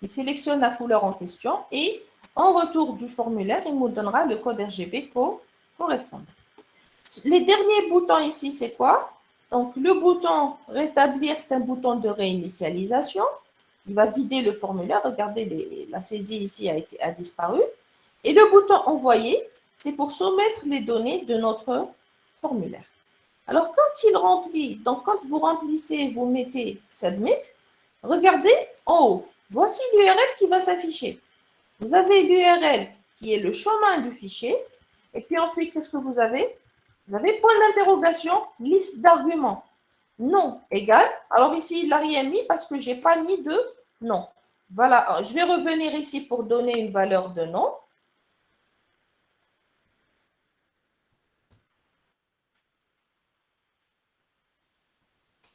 il sélectionne la couleur en question et en retour du formulaire, il me donnera le code RGB correspondant. Les derniers boutons ici, c'est quoi? Donc, le bouton rétablir, c'est un bouton de réinitialisation. Il va vider le formulaire. Regardez, la saisie ici a disparu. Et le bouton envoyer, c'est pour soumettre les données de notre formulaire. Alors, quand il remplit, donc quand vous remplissez, vous mettez Submit, regardez en haut. Voici l'URL qui va s'afficher. Vous avez l'URL qui est le chemin du fichier. Et puis ensuite, qu'est-ce que vous avez? Vous avez point d'interrogation, liste d'arguments. Non égale. Alors ici, il n'a rien mis parce que je n'ai pas mis de nom. Voilà, je vais revenir ici pour donner une valeur de nom.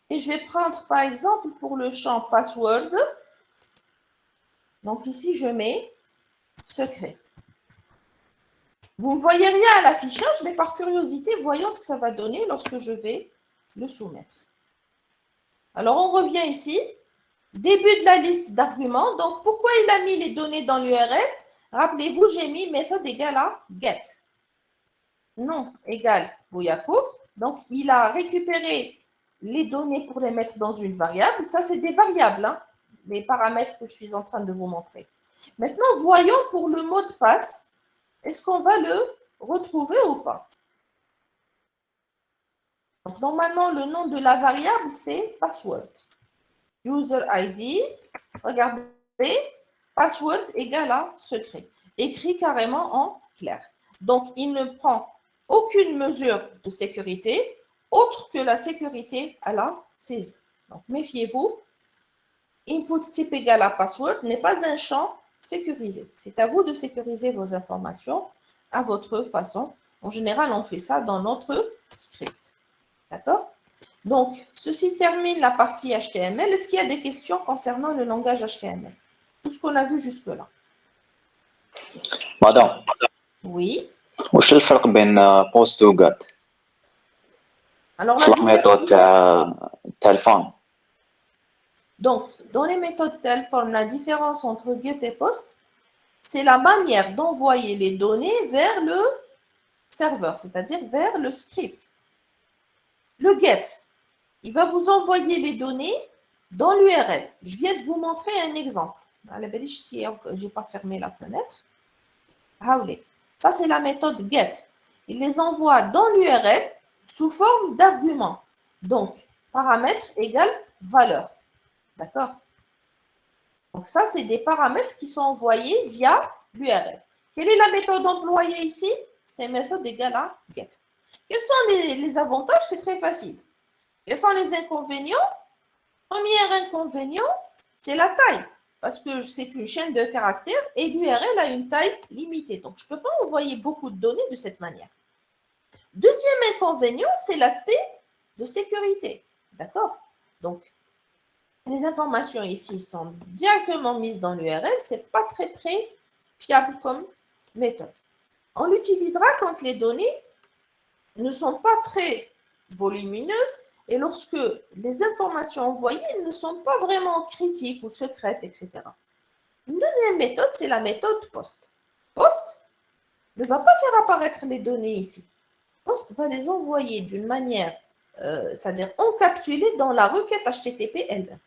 Et je vais prendre, par exemple, pour le champ password. Donc ici, je mets secret. Vous ne voyez rien à l'affichage, mais par curiosité, voyons ce que ça va donner lorsque je vais le soumettre. Alors, on revient ici. Début de la liste d'arguments. Donc, pourquoi il a mis les données dans l'URL? Rappelez-vous, j'ai mis méthode égale à get. Nom égale Bouyakou. Donc, il a récupéré les données pour les mettre dans une variable. Ça, c'est des variables, hein, les paramètres que je suis en train de vous montrer. Maintenant, voyons pour le mot de passe, est-ce qu'on va le retrouver ou pas? Donc, normalement, le nom de la variable, c'est password. User ID, regardez, password égale à secret. Écrit carrément en clair. Donc, il ne prend aucune mesure de sécurité autre que la sécurité à la saisie. Donc, méfiez-vous. Input type égale à password n'est pas un champ sécurisé. C'est à vous de sécuriser vos informations à votre façon. En général, on fait ça dans notre script. D'accord? Donc, ceci termine la partie HTML. Est-ce qu'il y a des questions concernant le langage HTML? Tout ce qu'on a vu jusque-là. Madame. Oui. وش الفرق بين post و get؟ Alors, في الميثود تاع الفون. Donc, dans les méthodes Telform, la différence entre get et post, c'est la manière d'envoyer les données vers le serveur, c'est-à-dire vers le script. Le get, il va vous envoyer les données dans l'URL. Je viens de vous montrer un exemple. Je n'ai pas fermé la fenêtre. Ça, c'est la méthode get. Il les envoie dans l'URL sous forme d'argument. Donc, paramètre égale valeur. D'accord? Donc, ça, c'est des paramètres qui sont envoyés via l'URL. Quelle est la méthode employée ici? C'est méthode égale à get. Quels sont les avantages? C'est très facile. Quels sont les inconvénients? Premier inconvénient, c'est la taille. Parce que c'est une chaîne de caractères et l'URL a une taille limitée. Donc, je ne peux pas envoyer beaucoup de données de cette manière. Deuxième inconvénient, c'est l'aspect de sécurité. D'accord? Donc, les informations ici sont directement mises dans l'URL. Ce n'est pas très, très fiable comme méthode. On l'utilisera quand les données ne sont pas très volumineuses et lorsque les informations envoyées ne sont pas vraiment critiques ou secrètes, etc. Une deuxième méthode, c'est la méthode POST. POST ne va pas faire apparaître les données ici. POST va les envoyer d'une manière, c'est-à-dire encapsulée dans la requête HTTP elle-même.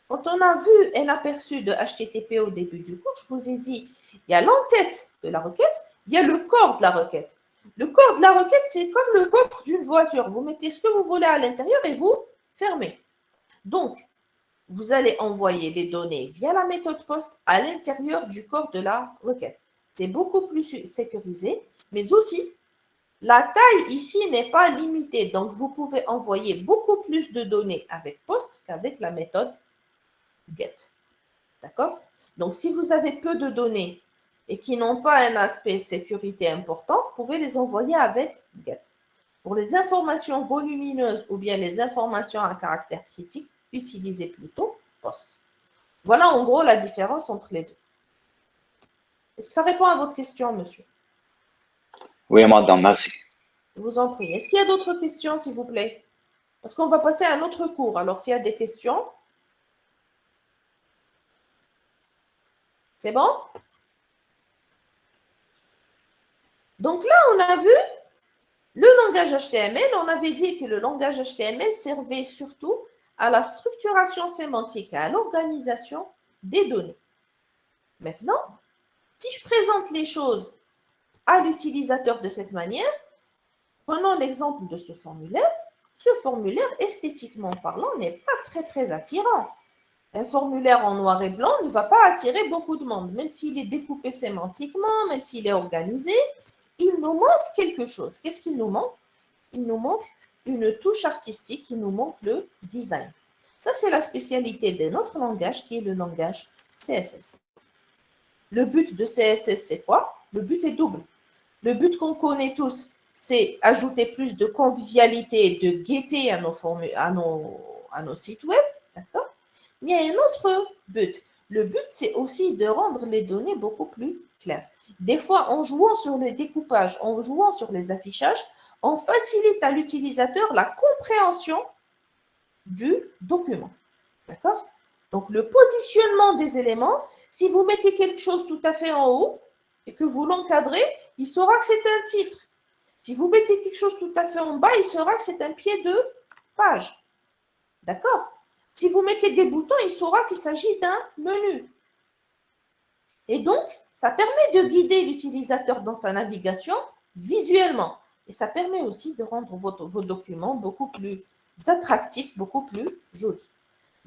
Quand on a vu un aperçu de HTTP au début du cours, je vous ai dit, il y a l'entête de la requête, il y a le corps de la requête. Le corps de la requête, c'est comme le coffre d'une voiture. Vous mettez ce que vous voulez à l'intérieur et vous fermez. Donc, vous allez envoyer les données via la méthode POST à l'intérieur du corps de la requête. C'est beaucoup plus sécurisé, mais aussi, la taille ici n'est pas limitée. Donc, vous pouvez envoyer beaucoup plus de données avec POST qu'avec la méthode GET. D'accord? Donc, si vous avez peu de données et qui n'ont pas un aspect sécurité important, vous pouvez les envoyer avec GET. Pour les informations volumineuses ou bien les informations à caractère critique, utilisez plutôt POST. Voilà en gros la différence entre les deux. Est-ce que ça répond à votre question, monsieur? Oui, madame, merci. Je vous en prie. Est-ce qu'il y a d'autres questions, s'il vous plaît? Parce qu'on va passer à un autre cours. Alors, s'il y a des questions, c'est bon? Donc là, on a vu le langage HTML. On avait dit que le langage HTML servait surtout à la structuration sémantique et à l'organisation des données. Maintenant, si je présente les choses à l'utilisateur de cette manière, prenons l'exemple de ce formulaire. Ce formulaire, esthétiquement parlant, n'est pas très, très attirant. Un formulaire en noir et blanc ne va pas attirer beaucoup de monde, même s'il est découpé sémantiquement, même s'il est organisé. Il nous manque quelque chose. Qu'est-ce qu'il nous manque? Il nous manque une touche artistique, il nous manque le design. Ça, c'est la spécialité de notre langage, qui est le langage CSS. Le but de CSS, c'est quoi? Le but est double. Le but qu'on connaît tous, c'est ajouter plus de convivialité et de gaieté à nos sites web. D'accord? Mais il y a un autre but. Le but, c'est aussi de rendre les données beaucoup plus claires. Des fois, en jouant sur le découpage, en jouant sur les affichages, on facilite à l'utilisateur la compréhension du document. D'accord? Donc, le positionnement des éléments, si vous mettez quelque chose tout à fait en haut et que vous l'encadrez, il saura que c'est un titre. Si vous mettez quelque chose tout à fait en bas, il saura que c'est un pied de page. D'accord? Si vous mettez des boutons, il saura qu'il s'agit d'un menu. Et donc, ça permet de guider l'utilisateur dans sa navigation visuellement. Et ça permet aussi de rendre vos documents beaucoup plus attractifs, beaucoup plus jolis.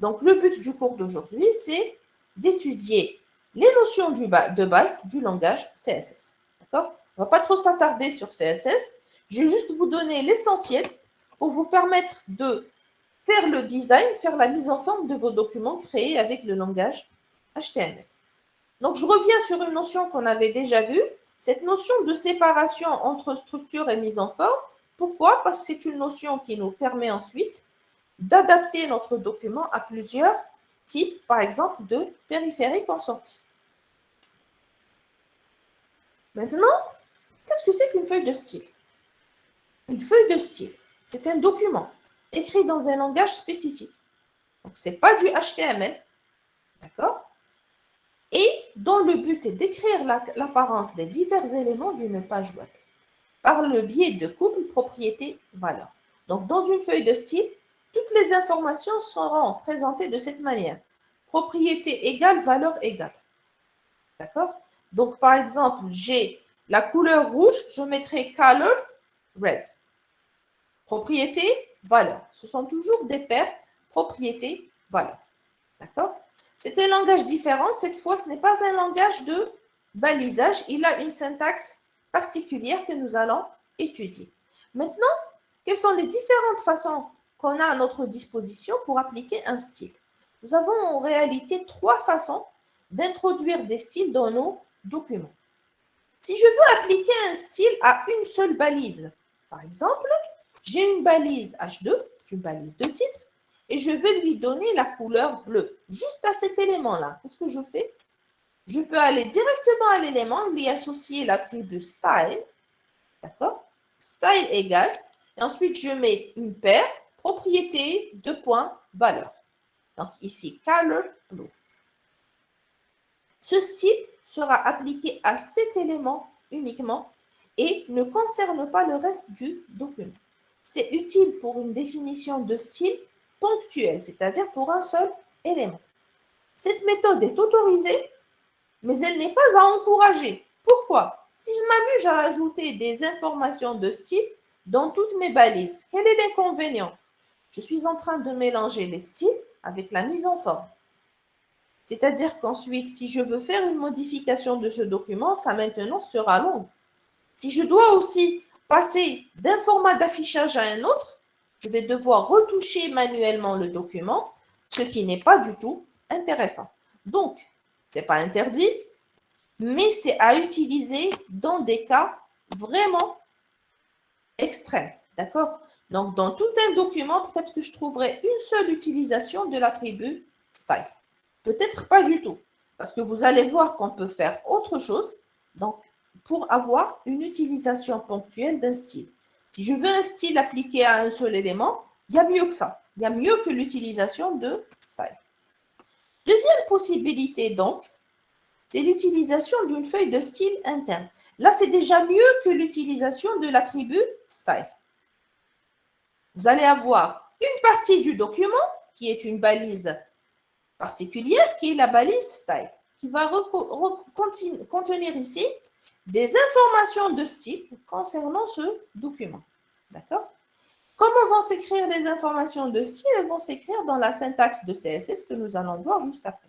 Donc, le but du cours d'aujourd'hui, c'est d'étudier les notions de base du langage CSS. D'accord? On ne va pas trop s'attarder sur CSS. Je vais juste vous donner l'essentiel pour vous permettre de faire le design, faire la mise en forme de vos documents créés avec le langage HTML. Donc, je reviens sur une notion qu'on avait déjà vue, cette notion de séparation entre structure et mise en forme. Pourquoi? Parce que c'est une notion qui nous permet ensuite d'adapter notre document à plusieurs types, par exemple, de périphériques en sortie. Maintenant, qu'est-ce que c'est qu'une feuille de style? Une feuille de style, c'est un document écrit dans un langage spécifique. Donc, ce n'est pas du HTML, d'accord? Et dont le but est d'écrire l'apparence des divers éléments d'une page web par le biais de couple propriété-valeur. Donc, dans une feuille de style, toutes les informations seront présentées de cette manière. Propriété égale, valeur égale. D'accord? Donc, par exemple, j'ai la couleur rouge, je mettrai color red. Propriété, valeur. Ce sont toujours des paires propriété, valeur. D'accord? C'est un langage différent. Cette fois, ce n'est pas un langage de balisage. Il a une syntaxe particulière que nous allons étudier. Maintenant, quelles sont les différentes façons qu'on a à notre disposition pour appliquer un style? Nous avons en réalité 3 façons d'introduire des styles dans nos documents. Si je veux appliquer un style à une seule balise, par exemple, j'ai une balise H2, une balise de titre, et je veux lui donner la couleur bleue, juste à cet élément-là. Qu'est-ce que je fais? Je peux aller directement à l'élément, lui associer l'attribut style, d'accord? Style égale, et ensuite je mets une paire, propriété, valeur. Donc ici, color blue. Ce style sera appliqué à cet élément uniquement et ne concerne pas le reste du document. C'est utile pour une définition de style ponctuelle, c'est-à-dire pour un seul élément. Cette méthode est autorisée, mais elle n'est pas à encourager. Pourquoi? Si je m'amuse à ajouter des informations de style dans toutes mes balises, quel est l'inconvénient? Je suis en train de mélanger les styles avec la mise en forme. C'est-à-dire qu'ensuite, si je veux faire une modification de ce document, ça maintenant sera long. Si je dois aussi passer d'un format d'affichage à un autre, je vais devoir retoucher manuellement le document, ce qui n'est pas du tout intéressant. Donc, ce n'est pas interdit, mais c'est à utiliser dans des cas vraiment extrêmes. D'accord? Donc, dans tout un document, peut-être que je trouverai une seule utilisation de l'attribut style. Peut-être pas du tout, parce que vous allez voir qu'on peut faire autre chose donc, pour avoir une utilisation ponctuelle d'un style. Si je veux un style appliqué à un seul élément, il y a mieux que ça. Il y a mieux que l'utilisation de style. Deuxième possibilité, donc, c'est l'utilisation d'une feuille de style interne. Là, c'est déjà mieux que l'utilisation de l'attribut style. Vous allez avoir une partie du document qui est une balise particulière qui est la balise style, qui va contenir ici des informations de style concernant ce document. D'accord? Comment vont s'écrire les informations de style? Elles vont s'écrire dans la syntaxe de CSS que nous allons voir juste après.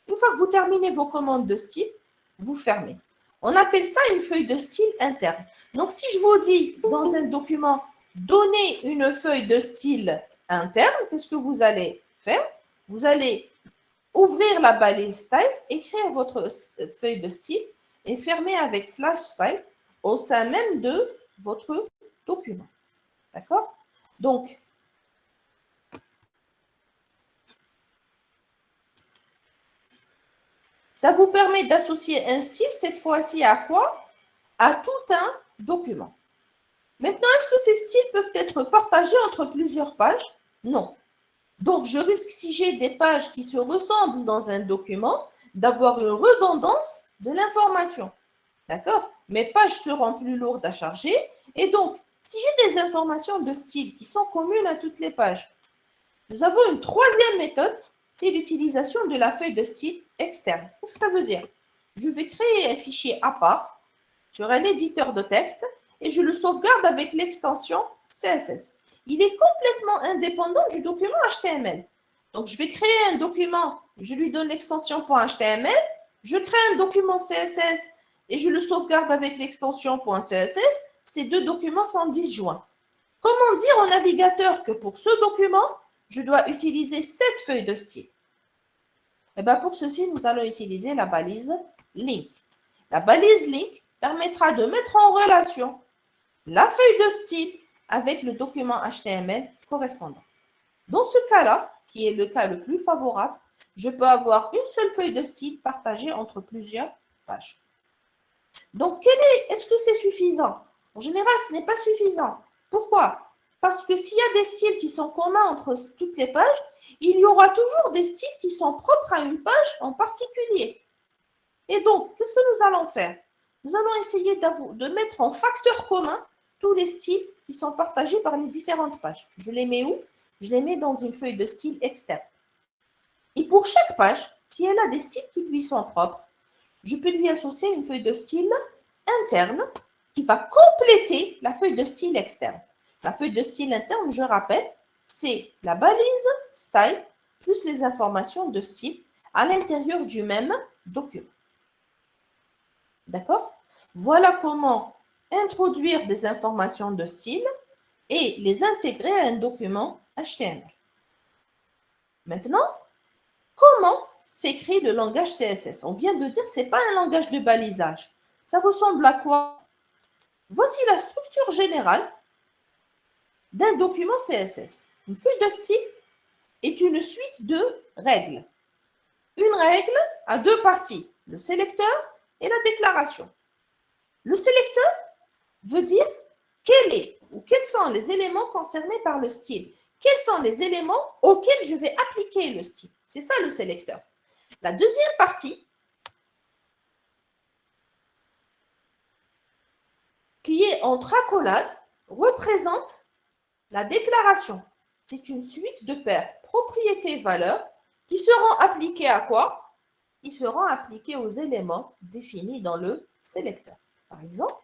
Une fois que vous terminez vos commandes de style, vous fermez. On appelle ça une feuille de style interne. Donc, si je vous dis dans un document, donnez une feuille de style interne, qu'est-ce que vous allez faire? Vous allez ouvrir la balise style, écrire votre feuille de style et fermer avec /style au sein même de votre document. D'accord? Donc, ça vous permet d'associer un style, cette fois-ci à quoi? À tout un document. Maintenant, est-ce que ces styles peuvent être partagés entre plusieurs pages? Non. Donc, je risque, si j'ai des pages qui se ressemblent dans un document, d'avoir une redondance de l'information. D'accord? Mes pages seront plus lourdes à charger. Et donc, si j'ai des informations de style qui sont communes à toutes les pages, nous avons une troisième méthode, c'est l'utilisation de la feuille de style externe. Qu'est-ce que ça veut dire? Je vais créer un fichier à part sur un éditeur de texte et je le sauvegarde avec l'extension CSS. Il est complètement indépendant du document HTML. Donc, je vais créer un document, je lui donne l'extension .html, je crée un document CSS et je le sauvegarde avec l'extension .css. Ces deux documents sont disjoints. Comment dire au navigateur que pour ce document, je dois utiliser cette feuille de style? Eh bien, pour ceci, nous allons utiliser la balise link. La balise link permettra de mettre en relation la feuille de style avec le document HTML correspondant. Dans ce cas-là, qui est le cas le plus favorable, je peux avoir une seule feuille de style partagée entre plusieurs pages. Donc, est-ce que c'est suffisant? En général, ce n'est pas suffisant. Pourquoi? Parce que s'il y a des styles qui sont communs entre toutes les pages, il y aura toujours des styles qui sont propres à une page en particulier. Et donc, qu'est-ce que nous allons faire? Nous allons essayer de mettre en facteur commun tous les styles qui sont partagés par les différentes pages. Je les mets où? Je les mets dans une feuille de style externe. Et pour chaque page, si elle a des styles qui lui sont propres, je peux lui associer une feuille de style interne qui va compléter la feuille de style externe. La feuille de style interne, je rappelle, c'est la balise style plus les informations de style à l'intérieur du même document. D'accord? Voilà comment introduire des informations de style et les intégrer à un document HTML. Maintenant, comment s'écrit le langage CSS? On vient de dire que ce n'est pas un langage de balisage. Ça ressemble à quoi? Voici la structure générale d'un document CSS. Une feuille de style est une suite de règles. Une règle a deux parties, le sélecteur et la déclaration. Le sélecteur veut dire quels sont les éléments concernés par le style. Quels sont les éléments auxquels je vais appliquer le style. C'est ça le sélecteur. La deuxième partie, qui est entre accolades, représente la déclaration. C'est une suite de paires propriétés-valeurs qui seront appliquées à quoi? Qui seront appliquées aux éléments définis dans le sélecteur. Par exemple,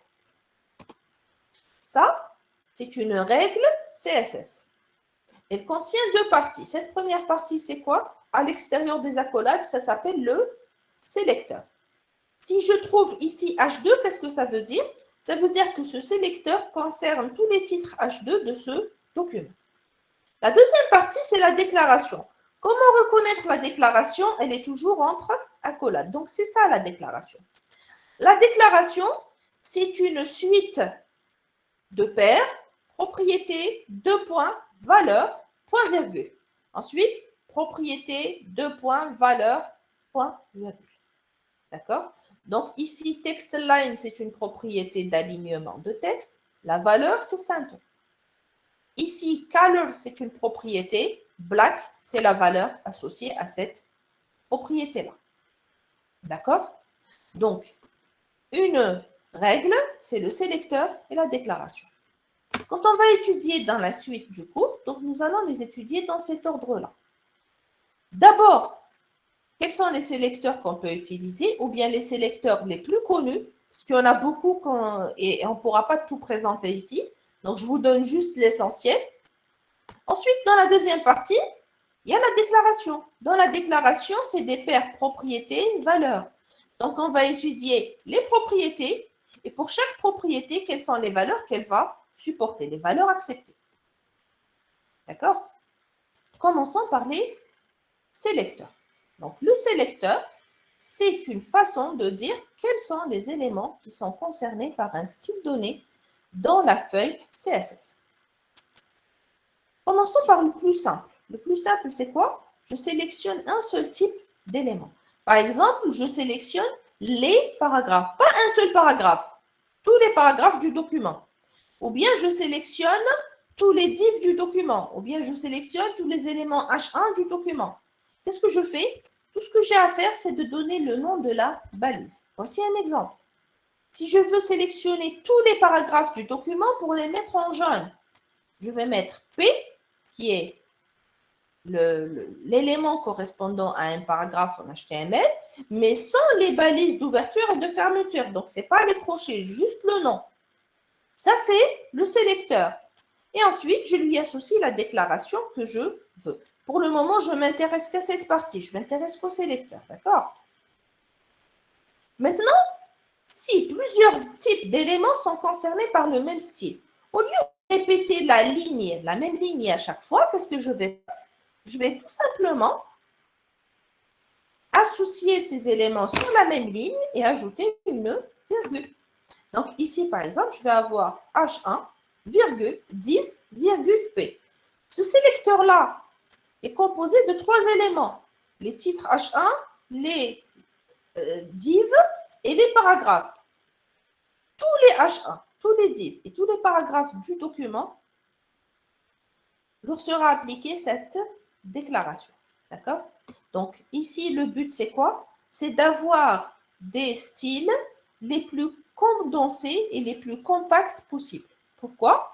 ça, c'est une règle CSS. Elle contient deux parties. Cette première partie, c'est quoi? À l'extérieur des accolades, ça s'appelle le sélecteur. Si je trouve ici H2, qu'est-ce que ça veut dire? Ça veut dire que ce sélecteur concerne tous les titres H2 de ce document. La deuxième partie, c'est la déclaration. Comment reconnaître la déclaration? Elle est toujours entre accolades. Donc, c'est ça la déclaration. La déclaration, c'est une suite de paires, propriété, deux points, valeur, point virgule. Ensuite, propriété, deux points, valeur, point virgule. D'accord? Donc ici, text line, c'est une propriété d'alignement de texte. La valeur, c'est center. Ici, color, c'est une propriété. Black, c'est la valeur associée à cette propriété-là. D'accord? Donc, une règle, c'est le sélecteur et la déclaration. Quand on va étudier dans la suite du cours, donc nous allons les étudier dans cet ordre-là. D'abord, quels sont les sélecteurs qu'on peut utiliser ou bien les sélecteurs les plus connus, parce qu'il y en a beaucoup et on ne pourra pas tout présenter ici. Donc, je vous donne juste l'essentiel. Ensuite, dans la deuxième partie, il y a la déclaration. Dans la déclaration, c'est des paires propriétés, valeurs. Donc, on va étudier les propriétés et pour chaque propriété, quelles sont les valeurs qu'elle va supporter, les valeurs acceptées. D'accord? Commençons par les sélecteurs. Donc, le sélecteur, c'est une façon de dire quels sont les éléments qui sont concernés par un style donné dans la feuille CSS. Commençons par le plus simple. Le plus simple, c'est quoi? Je sélectionne un seul type d'élément. Par exemple, je sélectionne les paragraphes, pas un seul paragraphe, tous les paragraphes du document. Ou bien je sélectionne tous les divs du document, ou bien je sélectionne tous les éléments H1 du document. Qu'est-ce que je fais? Tout ce que j'ai à faire, c'est de donner le nom de la balise. Voici un exemple. Si je veux sélectionner tous les paragraphes du document pour les mettre en jaune, je vais mettre P, qui est l'élément correspondant à un paragraphe en HTML, mais sans les balises d'ouverture et de fermeture. Donc, ce n'est pas les crochets, juste le nom. Ça, c'est le sélecteur. Et ensuite, je lui associe la déclaration que je veux. Pour le moment, je ne m'intéresse qu'à cette partie. Je m'intéresse qu'au sélecteur. D'accord? Maintenant, si plusieurs types d'éléments sont concernés par le même style, au lieu de répéter la même ligne à chaque fois, qu'est-ce que je vais faire? Je vais tout simplement associer ces éléments sur la même ligne et ajouter une virgule. Donc ici, par exemple, je vais avoir H1, virgule, div, virgule, P. Ce sélecteur-là est composé de trois éléments. Les titres H1, les divs et les paragraphes. Tous les H1, tous les divs et tous les paragraphes du document leur sera appliquée cette déclaration. D'accord? Donc ici, le but, c'est quoi? C'est d'avoir des styles les plus condensés et les plus compacts possibles. Pourquoi?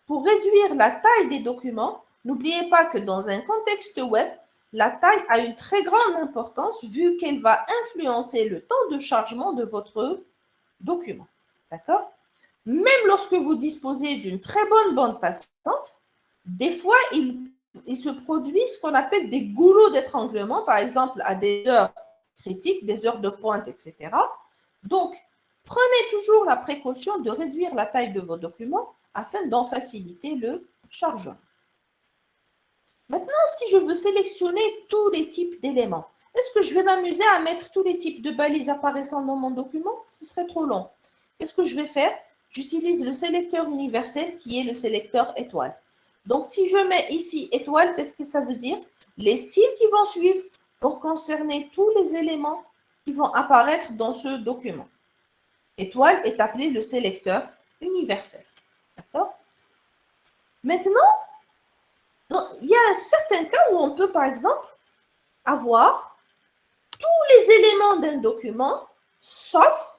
Pour réduire la taille des documents, n'oubliez pas que dans un contexte web, la taille a une très grande importance vu qu'elle va influencer le temps de chargement de votre document. D'accord? Même lorsque vous disposez d'une très bonne bande passante, des fois, il se produit ce qu'on appelle des goulots d'étranglement, par exemple à des heures critiques, des heures de pointe, etc. Donc, Prenez toujours la précaution de réduire la taille de vos documents afin d'en faciliter le chargement. Maintenant, si je veux sélectionner tous les types d'éléments, est-ce que je vais m'amuser à mettre tous les types de balises apparaissant dans mon document? Ce serait trop long. Qu'est-ce que je vais faire? J'utilise le sélecteur universel qui est le sélecteur étoile. Donc, si je mets ici étoile, qu'est-ce que ça veut dire? Les styles qui vont suivre vont concerner tous les éléments qui vont apparaître dans ce document. Étoile est appelé le sélecteur universel. D'accord? Maintenant, il y a certains cas où on peut, par exemple, avoir tous les éléments d'un document, sauf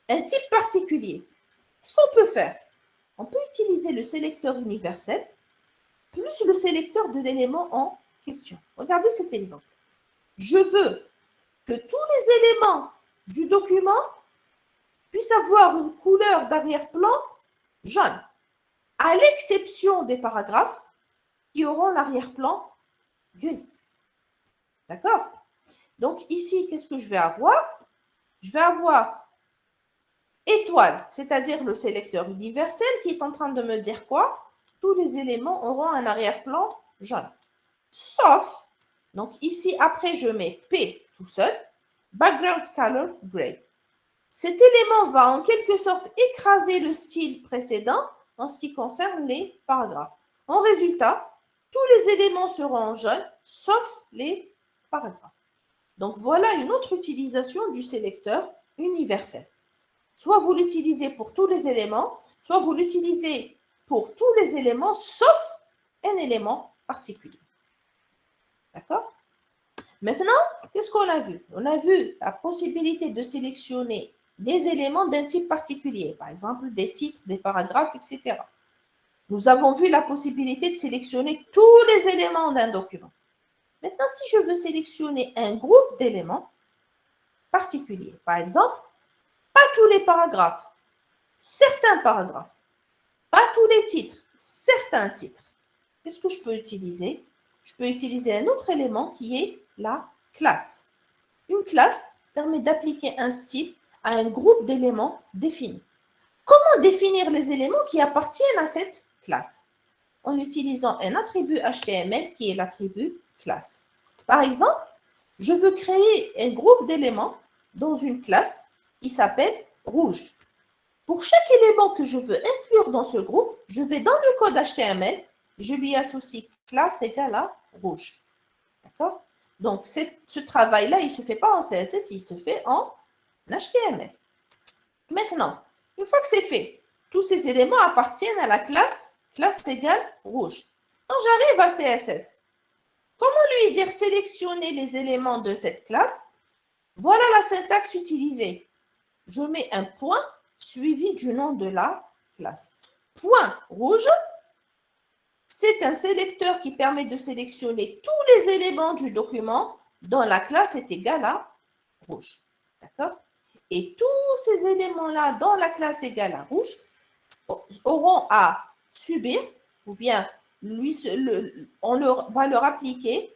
un type particulier. Qu'est-ce qu'on peut faire? On peut utiliser le sélecteur universel plus le sélecteur de l'élément en question. Regardez cet exemple. Je veux que tous les éléments du document puissent avoir une couleur d'arrière-plan jaune, à l'exception des paragraphes qui auront l'arrière-plan gris. D'accord? Donc ici, qu'est-ce que je vais avoir? Je vais avoir étoile, c'est-à-dire le sélecteur universel qui est en train de me dire quoi? Tous les éléments auront un arrière-plan jaune. Sauf, donc ici, après, je mets P tout seul, background color gray. Cet élément va en quelque sorte écraser le style précédent en ce qui concerne les paragraphes. En résultat, tous les éléments seront en jaune, sauf les paragraphes. Donc voilà une autre utilisation du sélecteur universel. Soit vous l'utilisez pour tous les éléments, soit vous l'utilisez pour tous les éléments, sauf un élément particulier. D'accord? Maintenant, qu'est-ce qu'on a vu? On a vu la possibilité de sélectionner des éléments d'un type particulier, par exemple des titres, des paragraphes, etc. Nous avons vu la possibilité de sélectionner tous les éléments d'un document. Maintenant, si je veux sélectionner un groupe d'éléments particuliers, par exemple, pas tous les paragraphes, certains paragraphes, pas tous les titres, certains titres, qu'est-ce que je peux utiliser? Je peux utiliser un autre élément qui est la classe. Une classe permet d'appliquer un style à un groupe d'éléments définis. Comment définir les éléments qui appartiennent à cette classe? En utilisant un attribut HTML qui est l'attribut classe. Par exemple, je veux créer un groupe d'éléments dans une classe qui s'appelle rouge. Pour chaque élément que je veux inclure dans ce groupe, je vais dans le code HTML, je lui associe classe égale à rouge. D'accord? Donc, ce travail-là, il ne se fait pas en CSS, il se fait en HTML. Maintenant, une fois que c'est fait, tous ces éléments appartiennent à la classe égale rouge. Quand j'arrive à CSS, comment lui dire sélectionner les éléments de cette classe? Voilà la syntaxe utilisée. Je mets un point suivi du nom de la classe. Point rouge, c'est un sélecteur qui permet de sélectionner tous les éléments du document dont la classe est égale à rouge. D'accord? Et tous ces éléments-là dans la classe égale à rouge auront à subir, ou bien on va leur appliquer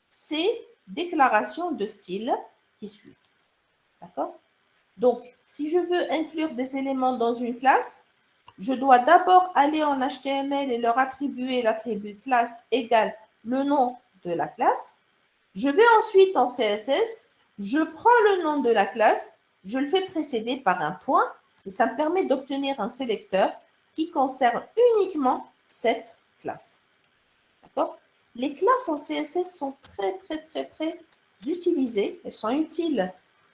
ces déclarations de style qui suivent. D'accord? Donc, si je veux inclure des éléments dans une classe, je dois d'abord aller en HTML et leur attribuer l'attribut classe égale le nom de la classe. Je vais ensuite en CSS, je prends le nom de la classe, je le fais précéder par un point et ça me permet d'obtenir un sélecteur qui concerne uniquement cette classe. D'accord? Les classes en CSS sont très utilisées. Elles sont utiles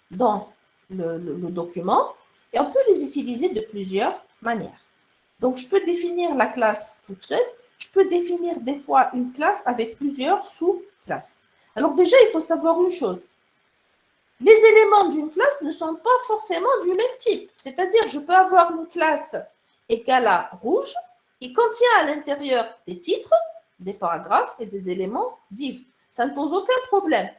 dans le document et on peut les utiliser de plusieurs manières. Donc, je peux définir la classe toute seule. Je peux définir des fois une classe avec plusieurs sous-classes. Alors déjà, il faut savoir une chose. Les éléments d'une classe ne sont pas forcément du même type. C'est-à-dire, je peux avoir une classe égale à rouge qui contient à l'intérieur des titres, des paragraphes et des éléments div. Ça ne pose aucun problème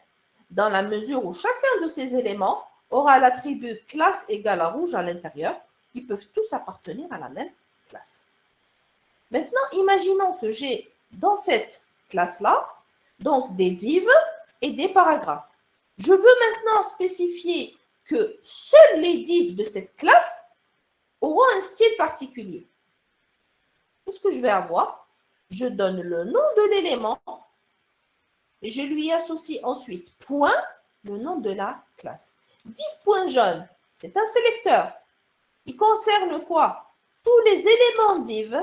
dans la mesure où chacun de ces éléments aura l'attribut classe égale à rouge à l'intérieur. Ils peuvent tous appartenir à la même classe. Maintenant, imaginons que j'ai dans cette classe-là, donc des divs et des paragraphes. Je veux maintenant spécifier que seuls les divs de cette classe auront un style particulier. Qu'est-ce que je vais avoir? Je donne le nom de l'élément et je lui associe ensuite point, le nom de la classe. Div.jaune, c'est un sélecteur. Il concerne quoi? Tous les éléments div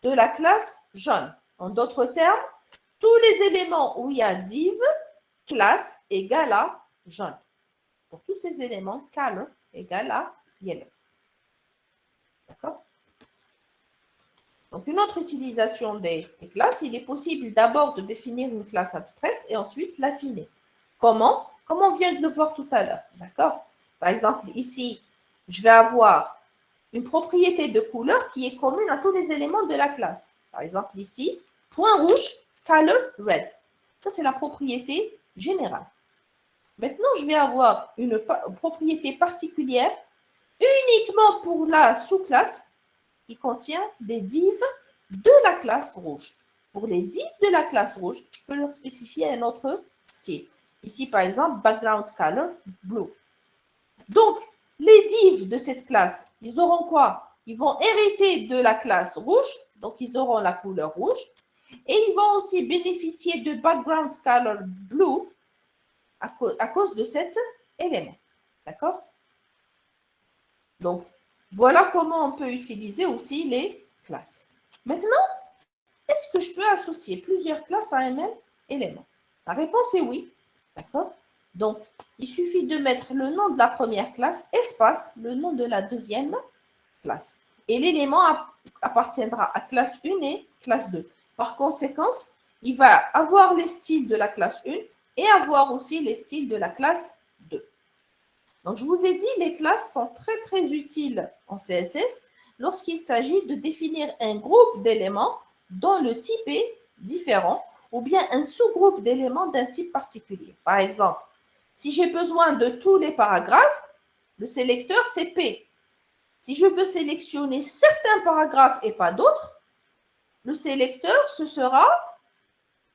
de la classe jaune. En d'autres termes, tous les éléments où il y a div, classe égale à jaune. Pour tous ces éléments, color égale à yellow. D'accord? Donc, une autre utilisation des classes, il est possible d'abord de définir une classe abstraite et ensuite l'affiner. Comment? Comme on vient de le voir tout à l'heure. D'accord? Par exemple, ici, je vais avoir une propriété de couleur qui est commune à tous les éléments de la classe. Par exemple, ici, point rouge, color red. Ça, c'est la propriété générale. Maintenant, je vais avoir une propriété particulière uniquement pour la sous-classe qui contient des divs de la classe rouge. Pour les divs de la classe rouge, je peux leur spécifier un autre style. Ici, par exemple, background color blue. Donc, les divs de cette classe, ils auront quoi? Ils vont hériter de la classe rouge, donc ils auront la couleur rouge. Et ils vont aussi bénéficier de background color blue à cause de cet élément. D'accord? Donc, voilà comment on peut utiliser aussi les classes. Maintenant, est-ce que je peux associer plusieurs classes à un même élément? La réponse est oui. D'accord? Donc, il suffit de mettre le nom de la première classe, espace, le nom de la deuxième classe. Et l'élément appartiendra à classe 1 et classe 2. Par conséquent, il va avoir les styles de la classe 1 et avoir aussi les styles de la classe 2. Donc, je vous ai dit, les classes sont très, très utiles en CSS lorsqu'il s'agit de définir un groupe d'éléments dont le type est différent ou bien un sous-groupe d'éléments d'un type particulier. Par exemple, si j'ai besoin de tous les paragraphes, le sélecteur, c'est P. Si je veux sélectionner certains paragraphes et pas d'autres, le sélecteur, ce sera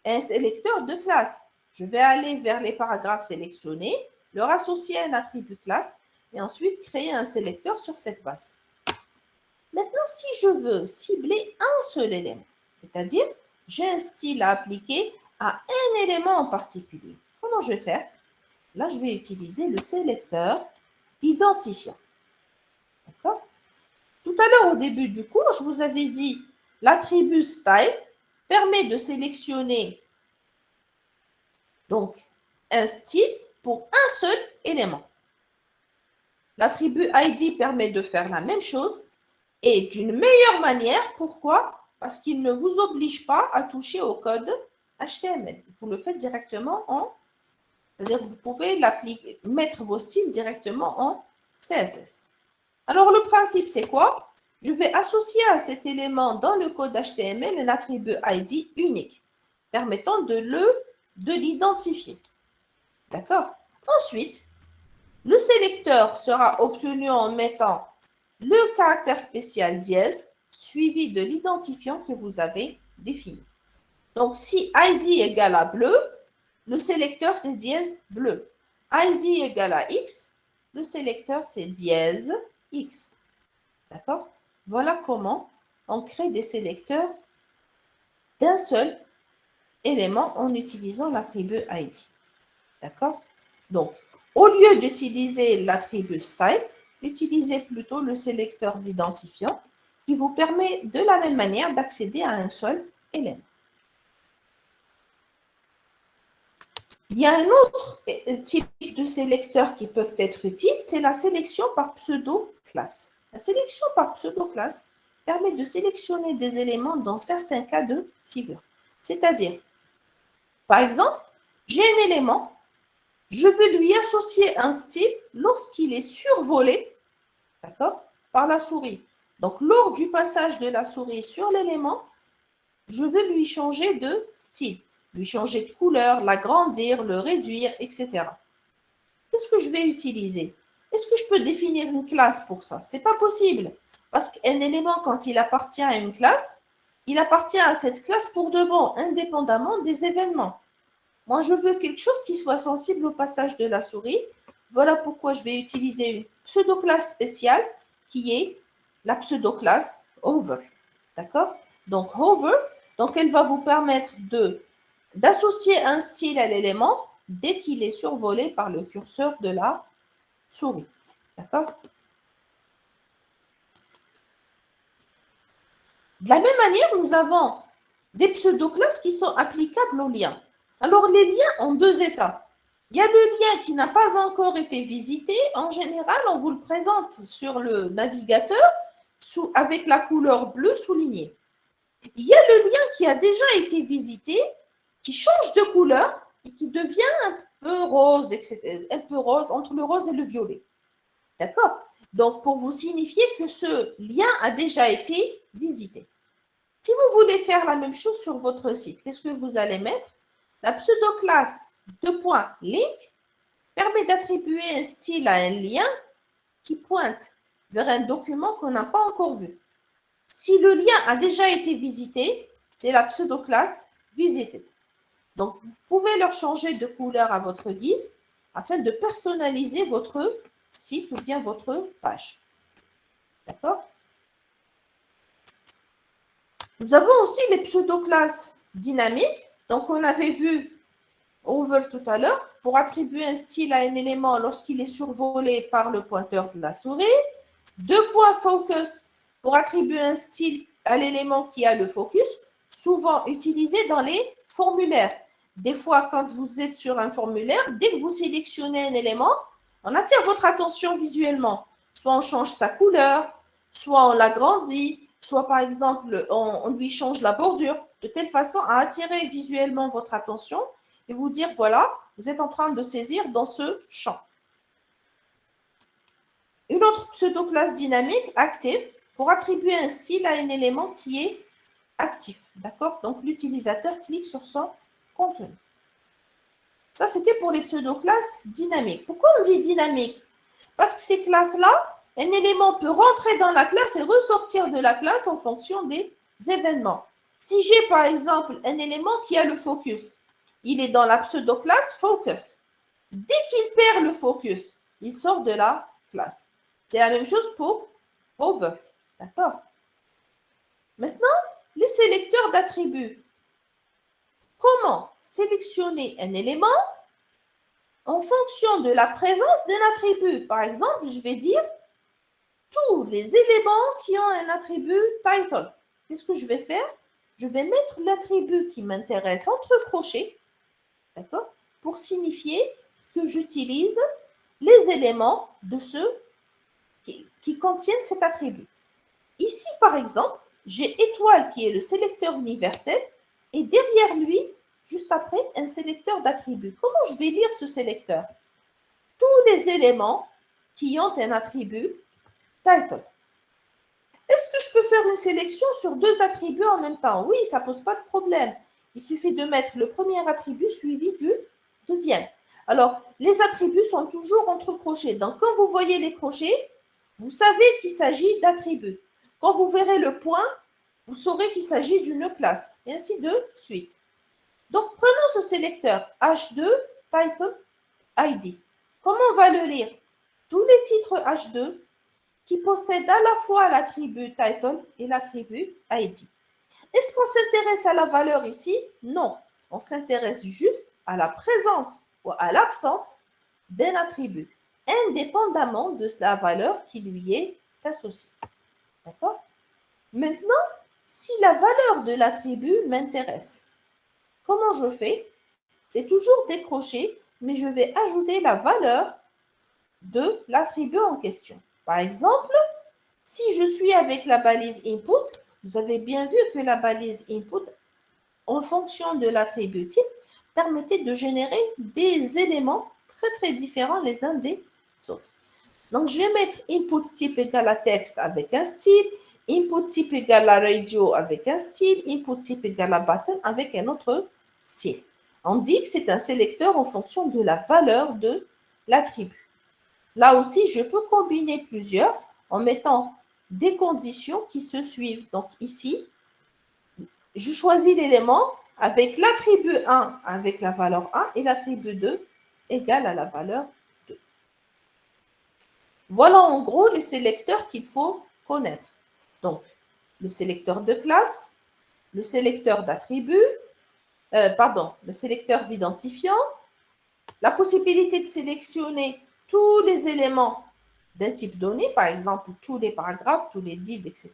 un sélecteur de classe. Je vais aller vers les paragraphes sélectionnés, leur associer un attribut classe et ensuite créer un sélecteur sur cette base. Maintenant, si je veux cibler un seul élément, c'est-à-dire j'ai un style à appliquer à un élément en particulier, comment je vais faire? Là, je vais utiliser le sélecteur d'identifiant. D'accord? Tout à l'heure, au début du cours, je vous avais dit l'attribut style permet de sélectionner donc un style pour un seul élément. L'attribut ID permet de faire la même chose et d'une meilleure manière. Pourquoi? Parce qu'il ne vous oblige pas à toucher au code HTML. Vous le faites directement c'est-à-dire que vous pouvez mettre vos styles directement en CSS. Alors, le principe, c'est quoi? Je vais associer à cet élément dans le code HTML un attribut ID unique, permettant de l'identifier. D'accord? Ensuite, le sélecteur sera obtenu en mettant le caractère spécial dièse suivi de l'identifiant que vous avez défini. Donc, si ID égale à bleu, le sélecteur, c'est dièse bleu. ID égale à X, le sélecteur, c'est dièse X. D'accord? Voilà comment on crée des sélecteurs d'un seul élément en utilisant l'attribut ID. D'accord? Donc, au lieu d'utiliser l'attribut style, utilisez plutôt le sélecteur d'identifiant qui vous permet de la même manière d'accéder à un seul élément. Il y a un autre type de sélecteurs qui peuvent être utiles, c'est la sélection par pseudo-classe. La sélection par pseudo-classe permet de sélectionner des éléments dans certains cas de figure. C'est-à-dire, par exemple, j'ai un élément, je veux lui associer un style lorsqu'il est survolé, d'accord, par la souris. Donc, lors du passage de la souris sur l'élément, je veux lui changer de style, lui changer de couleur, l'agrandir, le réduire, etc. Qu'est-ce que je vais utiliser? Est-ce que je peux définir une classe pour ça? Ce n'est pas possible. Parce qu'un élément, quand il appartient à une classe, il appartient à cette classe pour de bon, indépendamment des événements. Moi, je veux quelque chose qui soit sensible au passage de la souris. Voilà pourquoi je vais utiliser une pseudo-classe spéciale qui est la pseudo-classe hover. D'accord? Donc, hover, donc elle va vous permettre d'associer un style à l'élément dès qu'il est survolé par le curseur de la souris. D'accord? De la même manière, nous avons des pseudo-classes qui sont applicables aux liens. Alors, les liens ont deux états. Il y a le lien qui n'a pas encore été visité. En général, on vous le présente sur le navigateur avec la couleur bleue soulignée. Il y a le lien qui a déjà été visité, qui change de couleur et qui devient un peu rose, etc., un peu rose, entre le rose et le violet. D'accord? Donc, pour vous signifier que ce lien a déjà été visité. Si vous voulez faire la même chose sur votre site, qu'est-ce que vous allez mettre? La pseudo-classe .link permet d'attribuer un style à un lien qui pointe vers un document qu'on n'a pas encore vu. Si le lien a déjà été visité, c'est la pseudo-classe visited. Donc, vous pouvez leur changer de couleur à votre guise afin de personnaliser votre site ou bien votre page. D'accord? Nous avons aussi les pseudo-classes dynamiques. Donc, on avait vu over tout à l'heure pour attribuer un style à un élément lorsqu'il est survolé par le pointeur de la souris. Focus pour attribuer un style à l'élément qui a le focus, souvent utilisé dans les formulaires. Des fois, quand vous êtes sur un formulaire, dès que vous sélectionnez un élément, on attire votre attention visuellement. Soit on change sa couleur, soit on l'agrandit, soit par exemple, on lui change la bordure, de telle façon à attirer visuellement votre attention et vous dire, voilà, vous êtes en train de saisir dans ce champ. Une autre pseudo-classe dynamique, active, pour attribuer un style à un élément qui est actif. D'accord? Donc, l'utilisateur clique sur son contenu. Ça, c'était pour les pseudo-classes dynamiques. Pourquoi on dit dynamique? Parce que ces classes-là, un élément peut rentrer dans la classe et ressortir de la classe en fonction des événements. Si j'ai, par exemple, un élément qui a le focus, il est dans la pseudo-classe focus. Dès qu'il perd le focus, il sort de la classe. C'est la même chose pour over. D'accord? Maintenant, les sélecteurs d'attributs. Comment sélectionner un élément en fonction de la présence d'un attribut? Par exemple, je vais dire tous les éléments qui ont un attribut title. Qu'est-ce que je vais faire? Je vais mettre l'attribut qui m'intéresse entre crochets, d'accord, pour signifier que j'utilise les éléments de ceux qui contiennent cet attribut. Ici, par exemple, j'ai étoile qui est le sélecteur universel et derrière lui, juste après, un sélecteur d'attributs. Comment je vais lire ce sélecteur? Tous les éléments qui ont un attribut title. Est-ce que je peux faire une sélection sur deux attributs en même temps? Oui, ça ne pose pas de problème. Il suffit de mettre le premier attribut suivi du deuxième. Alors, les attributs sont toujours entre crochets. Donc, quand vous voyez les crochets, vous savez qu'il s'agit d'attributs. Quand vous verrez le point, vous saurez qu'il s'agit d'une classe, et ainsi de suite. Donc, prenons ce sélecteur H2 Title ID. Comment on va le lire? Tous les titres H2 qui possèdent à la fois l'attribut Title et l'attribut ID. Est-ce qu'on s'intéresse à la valeur ici? Non. On s'intéresse juste à la présence ou à l'absence d'un attribut, indépendamment de la valeur qui lui est associée. D'accord? Maintenant, si la valeur de l'attribut m'intéresse, comment je fais? C'est toujours décroché, mais je vais ajouter la valeur de l'attribut en question. Par exemple, si je suis avec la balise input, vous avez bien vu que la balise input, en fonction de l'attribut type, permettait de générer des éléments très différents les uns des autres. Donc, je vais mettre input type égale à texte avec un style, input type égale à radio avec un style, input type égale à button avec un autre style. On dit que c'est un sélecteur en fonction de la valeur de l'attribut. Là aussi, je peux combiner plusieurs en mettant des conditions qui se suivent. Donc ici, je choisis l'élément avec l'attribut 1 avec la valeur 1 et l'attribut 2 égale à la valeur 2. Voilà en gros les sélecteurs qu'il faut connaître. Donc, le sélecteur de classe, le sélecteur d'attributs, le sélecteur d'identifiant, la possibilité de sélectionner tous les éléments d'un type donné, par exemple tous les paragraphes, tous les divs, etc.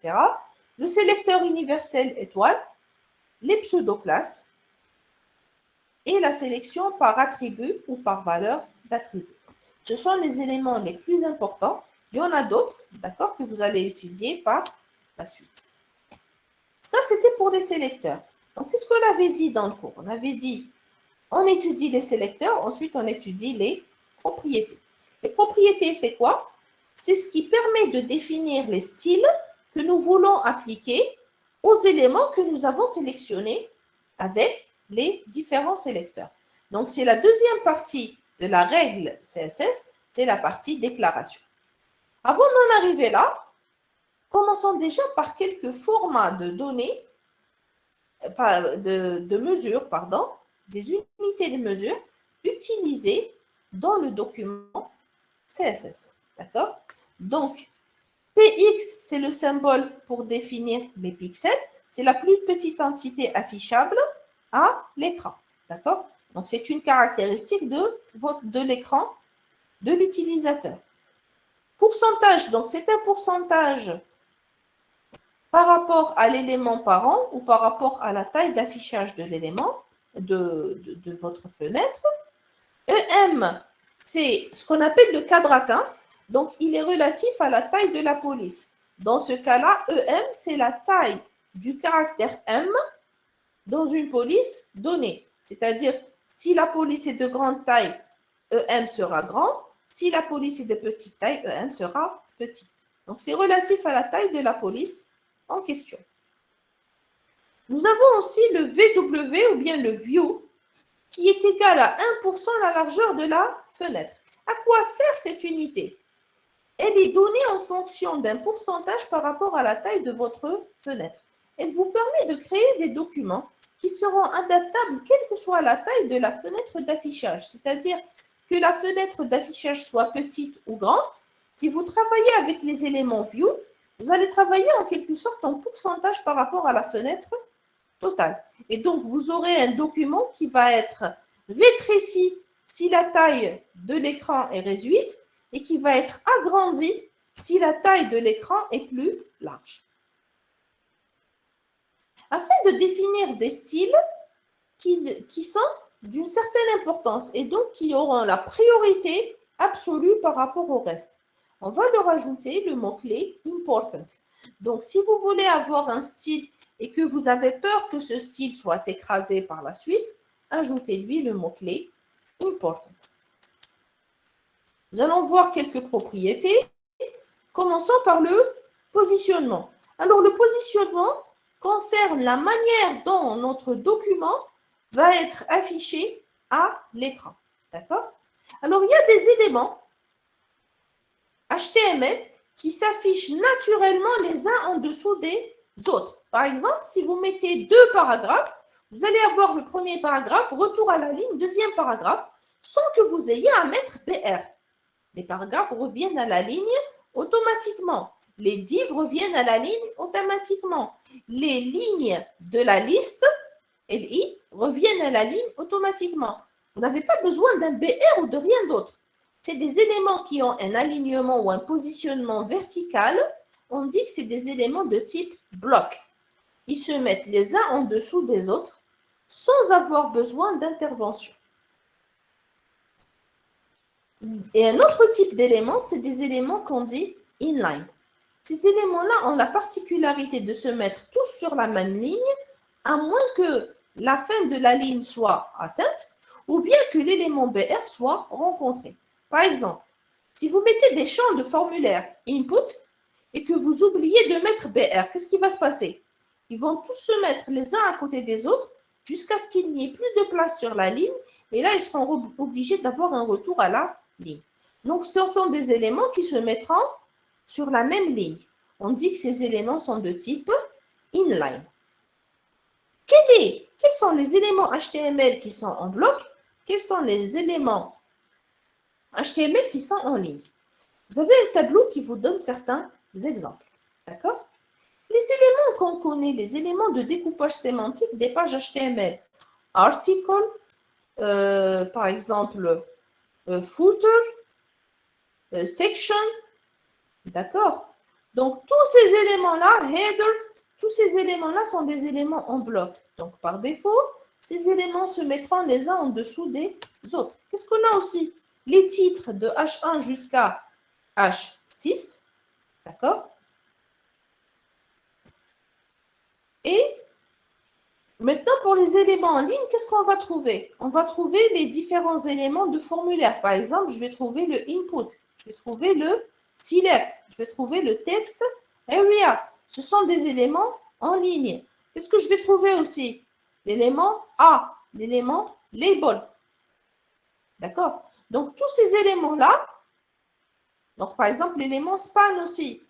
Le sélecteur universel étoile, les pseudo-classes et la sélection par attribut ou par valeur d'attribut. Ce sont les éléments les plus importants. Il y en a d'autres, d'accord, que vous allez étudier par la suite. Ça, c'était pour les sélecteurs. Donc, qu'est-ce qu'on avait dit dans le cours? On avait dit, on étudie les sélecteurs, ensuite on étudie les propriétés. Les propriétés, c'est quoi? C'est ce qui permet de définir les styles que nous voulons appliquer aux éléments que nous avons sélectionnés avec les différents sélecteurs. Donc, c'est la deuxième partie de la règle CSS, c'est la partie déclaration. Avant d'en arriver là, commençons déjà par quelques formats de données, de mesures, pardon, des unités de mesure utilisées dans le document CSS. D'accord? Donc, PX, c'est le symbole pour définir les pixels. C'est la plus petite entité affichable à l'écran. D'accord? Donc, c'est une caractéristique de l'écran de l'utilisateur. Pourcentage, donc c'est un pourcentage par rapport à l'élément parent ou par rapport à la taille d'affichage de l'élément de votre fenêtre. EM, c'est ce qu'on appelle le quadratin. Donc, il est relatif à la taille de la police. Dans ce cas-là, EM, c'est la taille du caractère M dans une police donnée. C'est-à-dire, si la police est de grande taille, EM sera grand. Si la police est de petite taille, EM sera petit. Donc, c'est relatif à la taille de la police en question. Nous avons aussi le VW ou bien le view qui est égal à 1% la largeur de la fenêtre. À quoi sert cette unité? Elle est donnée en fonction d'un pourcentage par rapport à la taille de votre fenêtre. Elle vous permet de créer des documents qui seront adaptables quelle que soit la taille de la fenêtre d'affichage. C'est-à-dire que la fenêtre d'affichage soit petite ou grande. Si vous travaillez avec les éléments view, vous allez travailler en quelque sorte en pourcentage par rapport à la fenêtre totale. Et donc, vous aurez un document qui va être rétréci si la taille de l'écran est réduite et qui va être agrandi si la taille de l'écran est plus large. Afin de définir des styles qui sont d'une certaine importance et donc qui auront la priorité absolue par rapport au reste, on va leur ajouter le mot-clé important. Donc, si vous voulez avoir un style et que vous avez peur que ce style soit écrasé par la suite, ajoutez-lui le mot-clé important. Nous allons voir quelques propriétés. Commençons par le positionnement. Alors, le positionnement concerne la manière dont notre document va être affiché à l'écran. D'accord? Alors, il y a des éléments HTML qui s'affichent naturellement les uns en dessous des autres. Par exemple, si vous mettez deux paragraphes, vous allez avoir le premier paragraphe, retour à la ligne, deuxième paragraphe, sans que vous ayez à mettre BR. Les paragraphes reviennent à la ligne automatiquement. Les divs reviennent à la ligne automatiquement. Les lignes de la liste, LI, reviennent à la ligne automatiquement. Vous n'avez pas besoin d'un BR ou de rien d'autre. C'est des éléments qui ont un alignement ou un positionnement vertical. On dit que c'est des éléments de type bloc. Ils se mettent les uns en dessous des autres sans avoir besoin d'intervention. Et un autre type d'éléments, c'est des éléments qu'on dit inline. Ces éléments-là ont la particularité de se mettre tous sur la même ligne, à moins que la fin de la ligne soit atteinte, ou bien que l'élément BR soit rencontré. Par exemple, si vous mettez des champs de formulaire input et que vous oubliez de mettre BR, qu'est-ce qui va se passer? Ils vont tous se mettre les uns à côté des autres jusqu'à ce qu'il n'y ait plus de place sur la ligne, et là, ils seront obligés d'avoir un retour à la ligne. Donc, ce sont des éléments qui se mettront sur la même ligne. On dit que ces éléments sont de type inline. Quels sont les éléments HTML qui sont en bloc? Quels sont les éléments HTML qui sont en ligne? Vous avez un tableau qui vous donne certains exemples. D'accord? Les éléments qu'on connaît, les éléments de découpage sémantique des pages HTML. Article, par exemple, footer, section. D'accord? Donc, tous ces éléments-là, header, tous ces éléments-là sont des éléments en bloc. Donc, par défaut, ces éléments se mettront les uns en dessous des autres. Qu'est-ce qu'on a aussi? Les titres de H1 jusqu'à H6. D'accord? Et maintenant, pour les éléments en ligne, qu'est-ce qu'on va trouver? On va trouver les différents éléments de formulaire. Par exemple, je vais trouver le input, je vais trouver le select, je vais trouver le texte area. Ce sont des éléments en ligne. Qu'est-ce que je vais trouver aussi? L'élément A, l'élément label. D'accord? Donc, tous ces éléments-là, donc par exemple, l'élément span aussi,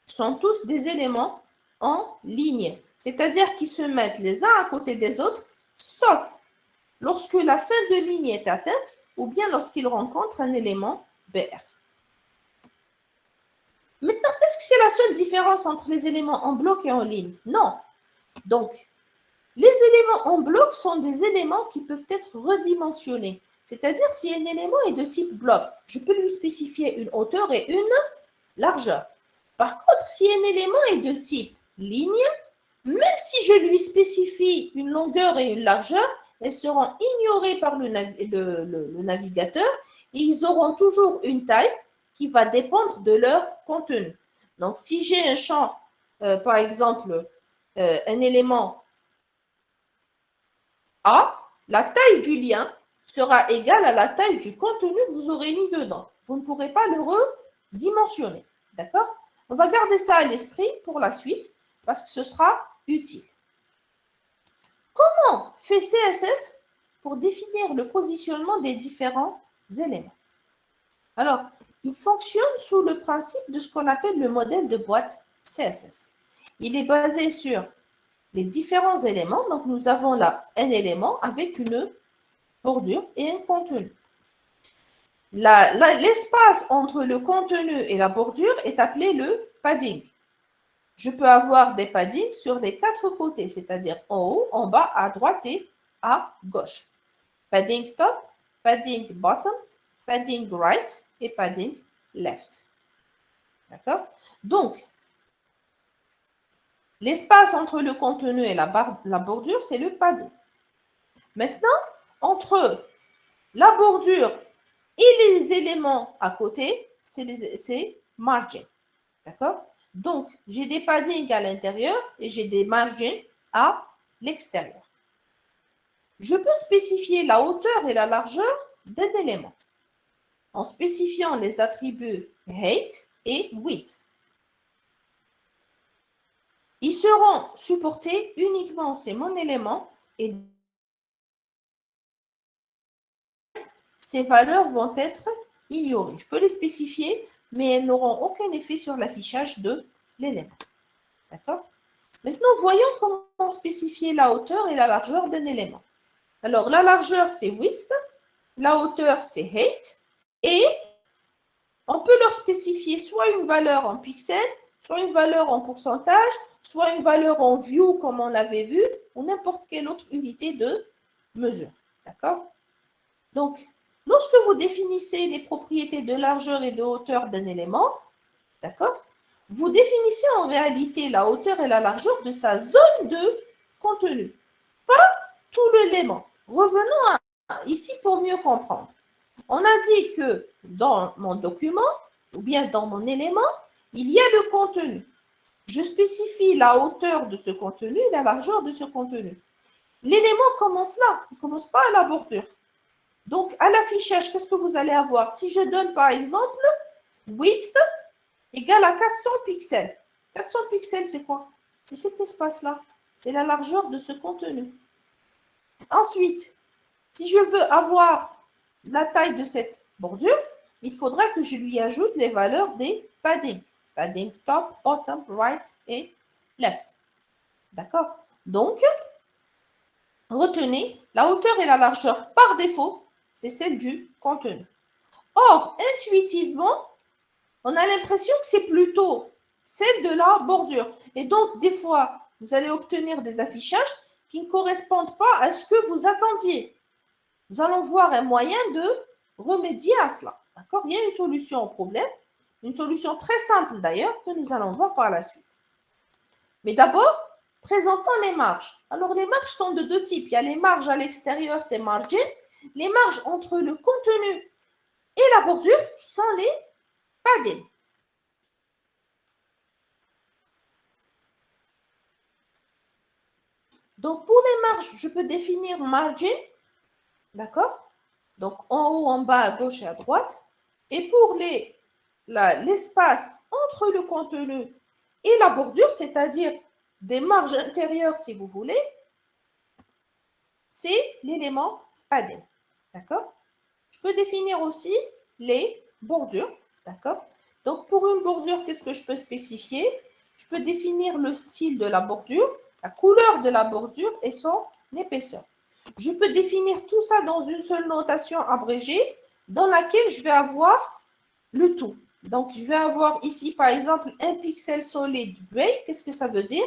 sont tous des éléments en ligne. C'est-à-dire qu'ils se mettent les uns à côté des autres, sauf lorsque la fin de ligne est atteinte ou bien lorsqu'ils rencontrent un élément BR. Maintenant, est-ce que c'est la seule différence entre les éléments en bloc et en ligne? Non. Donc, les éléments en bloc sont des éléments qui peuvent être redimensionnés. C'est-à-dire, si un élément est de type bloc, je peux lui spécifier une hauteur et une largeur. Par contre, si un élément est de type ligne, même si je lui spécifie une longueur et une largeur, elles seront ignorées par le navigateur et ils auront toujours une taille qui va dépendre de leur contenu. Donc, si j'ai un champ, par exemple, un élément A, la taille du lien sera égale à la taille du contenu que vous aurez mis dedans. Vous ne pourrez pas le redimensionner. D'accord? On va garder ça à l'esprit pour la suite parce que ce sera utile. Comment fait CSS pour définir le positionnement des différents éléments? Alors, il fonctionne sous le principe de ce qu'on appelle le modèle de boîte CSS. Il est basé sur les différents éléments. Donc, nous avons là un élément avec une bordure et un contenu. L'espace entre le contenu et la bordure est appelé le padding. Je peux avoir des paddings sur les quatre côtés, c'est-à-dire en haut, en bas, à droite et à gauche. Padding top, padding bottom, padding right et padding left. D'accord? Donc, l'espace entre le contenu et la bordure, c'est le padding. Maintenant, entre la bordure et les éléments à côté, c'est margin. D'accord? Donc, j'ai des paddings à l'intérieur et j'ai des margins à l'extérieur. Je peux spécifier la hauteur et la largeur d'un élément en spécifiant les attributs height et width. Ils seront supportés uniquement si mon élément et ces valeurs vont être ignorées. Je peux les spécifier, mais elles n'auront aucun effet sur l'affichage de l'élément. D'accord? Maintenant, voyons comment spécifier la hauteur et la largeur d'un élément. Alors, la largeur, c'est width, la hauteur, c'est height, et on peut leur spécifier soit une valeur en pixels, soit une valeur en pourcentage, soit une valeur en view, comme on l'avait vu, ou n'importe quelle autre unité de mesure. D'accord? Donc, lorsque vous définissez les propriétés de largeur et de hauteur d'un élément, d'accord, vous définissez en réalité la hauteur et la largeur de sa zone de contenu, pas tout l'élément. Revenons ici pour mieux comprendre. On a dit que dans mon document, ou bien dans mon élément, il y a le contenu. Je spécifie la hauteur de ce contenu et la largeur de ce contenu. L'élément commence là, il ne commence pas à la bordure. Donc, à l'affichage, qu'est-ce que vous allez avoir? Si je donne par exemple width égale à 400 pixels. 400 pixels, c'est quoi? C'est cet espace-là. C'est la largeur de ce contenu. Ensuite, si je veux avoir la taille de cette bordure, il faudra que je lui ajoute les valeurs des paddings. Padding top, bottom, right et left. D'accord? Donc, retenez, la hauteur et la largeur par défaut, c'est celle du contenu. Or, intuitivement, on a l'impression que c'est plutôt celle de la bordure. Et donc, des fois, vous allez obtenir des affichages qui ne correspondent pas à ce que vous attendiez. Nous allons voir un moyen de remédier à cela. D'accord? Il y a une solution au problème, une solution très simple d'ailleurs, que nous allons voir par la suite. Mais d'abord, présentons les marges. Alors, les marges sont de deux types. Il y a les marges à l'extérieur, c'est margin. Les marges entre le contenu et la bordure, qui sont les padding. Donc, pour les marges, je peux définir margin, d'accord? Donc, en haut, en bas, à gauche et à droite. Et pour l'espace entre le contenu et la bordure, c'est-à-dire des marges intérieures, si vous voulez, c'est l'élément padding, d'accord? Je peux définir aussi les bordures, d'accord? Donc, pour une bordure, qu'est-ce que je peux spécifier? Je peux définir le style de la bordure, la couleur de la bordure et son épaisseur. Je peux définir tout ça dans une seule notation abrégée dans laquelle je vais avoir le tout. Donc, je vais avoir ici, par exemple, un pixel solide gray. Qu'est-ce que ça veut dire?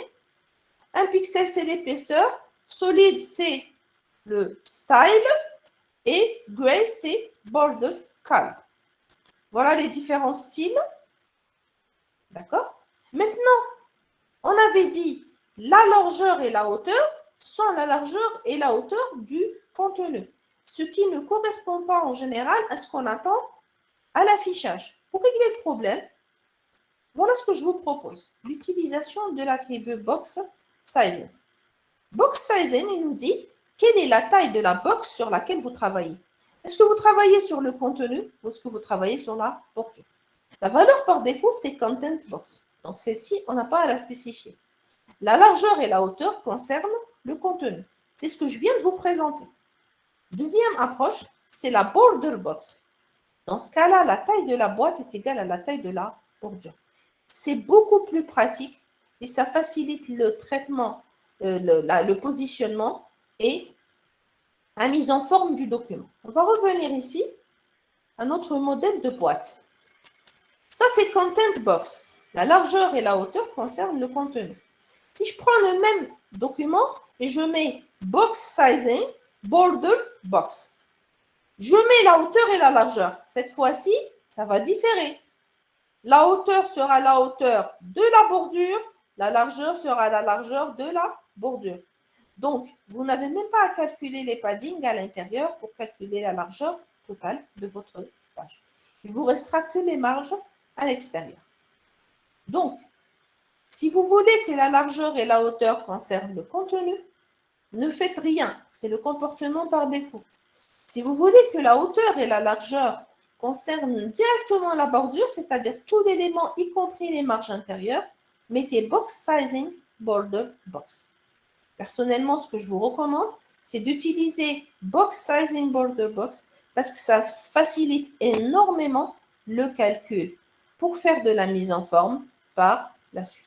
Un pixel, c'est l'épaisseur. Solide, c'est le style. Et gray, c'est border color. Voilà les différents styles. D'accord? Maintenant, on avait dit la largeur et la hauteur sont la largeur et la hauteur du contenu. Ce qui ne correspond pas en général à ce qu'on attend à l'affichage. Pour régler le problème, voilà ce que je vous propose. L'utilisation de l'attribut box sizing. Box sizing, il nous dit quelle est la taille de la box sur laquelle vous travaillez. Est-ce que vous travaillez sur le contenu ou est-ce que vous travaillez sur la bordure? La valeur par défaut, c'est content box. Donc celle-ci, on n'a pas à la spécifier. La largeur et la hauteur concernent le contenu. C'est ce que je viens de vous présenter. Deuxième approche, c'est la border box. Dans ce cas-là, la taille de la boîte est égale à la taille de la bordure. C'est beaucoup plus pratique et ça facilite le traitement, le positionnement et la mise en forme du document. On va revenir ici à notre modèle de boîte. Ça, c'est Content Box. La largeur et la hauteur concernent le contenu. Si je prends le même document et je mets Box Sizing, Border Box, je mets la hauteur et la largeur. Cette fois-ci, ça va différer. La hauteur sera la hauteur de la bordure, la largeur sera la largeur de la bordure. Donc, vous n'avez même pas à calculer les paddings à l'intérieur pour calculer la largeur totale de votre page. Il vous restera que les marges à l'extérieur. Donc, si vous voulez que la largeur et la hauteur concernent le contenu, ne faites rien. C'est le comportement par défaut. Si vous voulez que la hauteur et la largeur concernent directement la bordure, c'est-à-dire tout l'élément, y compris les marges intérieures, mettez Box Sizing Border Box. Personnellement, ce que je vous recommande, c'est d'utiliser Box Sizing Border Box parce que ça facilite énormément le calcul pour faire de la mise en forme par la suite.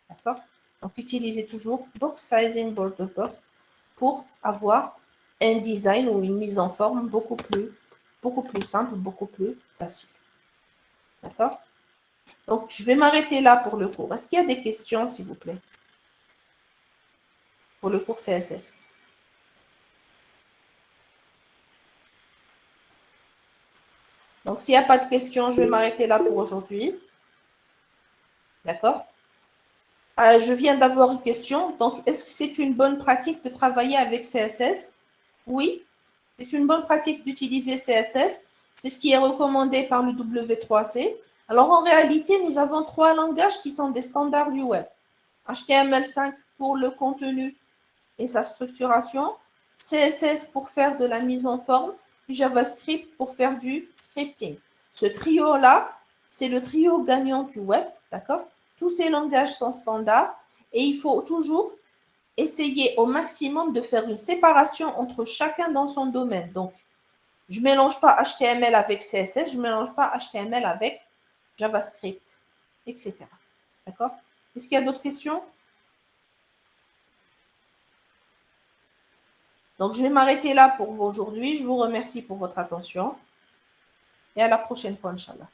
D'accord? Donc, utilisez toujours Box Sizing Border Box pour avoir un design ou une mise en forme beaucoup plus simple, beaucoup plus facile. D'accord? Donc, je vais m'arrêter là pour le cours. Est-ce qu'il y a des questions, s'il vous plaît, pour le cours CSS? Donc, s'il n'y a pas de questions, je vais m'arrêter là pour aujourd'hui. D'accord? Je viens d'avoir une question. Donc, est-ce que c'est une bonne pratique de travailler avec CSS? Oui, c'est une bonne pratique d'utiliser CSS. C'est ce qui est recommandé par le W3C. Alors, en réalité, nous avons trois langages qui sont des standards du web. HTML5 pour le contenu et sa structuration, CSS pour faire de la mise en forme, et JavaScript pour faire du scripting. Ce trio-là, c'est le trio gagnant du web, d'accord? Tous ces langages sont standards et il faut toujours essayer au maximum de faire une séparation entre chacun dans son domaine. Donc, je ne mélange pas HTML avec CSS, je ne mélange pas HTML avec JavaScript, etc. D'accord? Est-ce qu'il y a d'autres questions? Donc, je vais m'arrêter là pour aujourd'hui. Je vous remercie pour votre attention. et à la prochaine fois, Inch'Allah.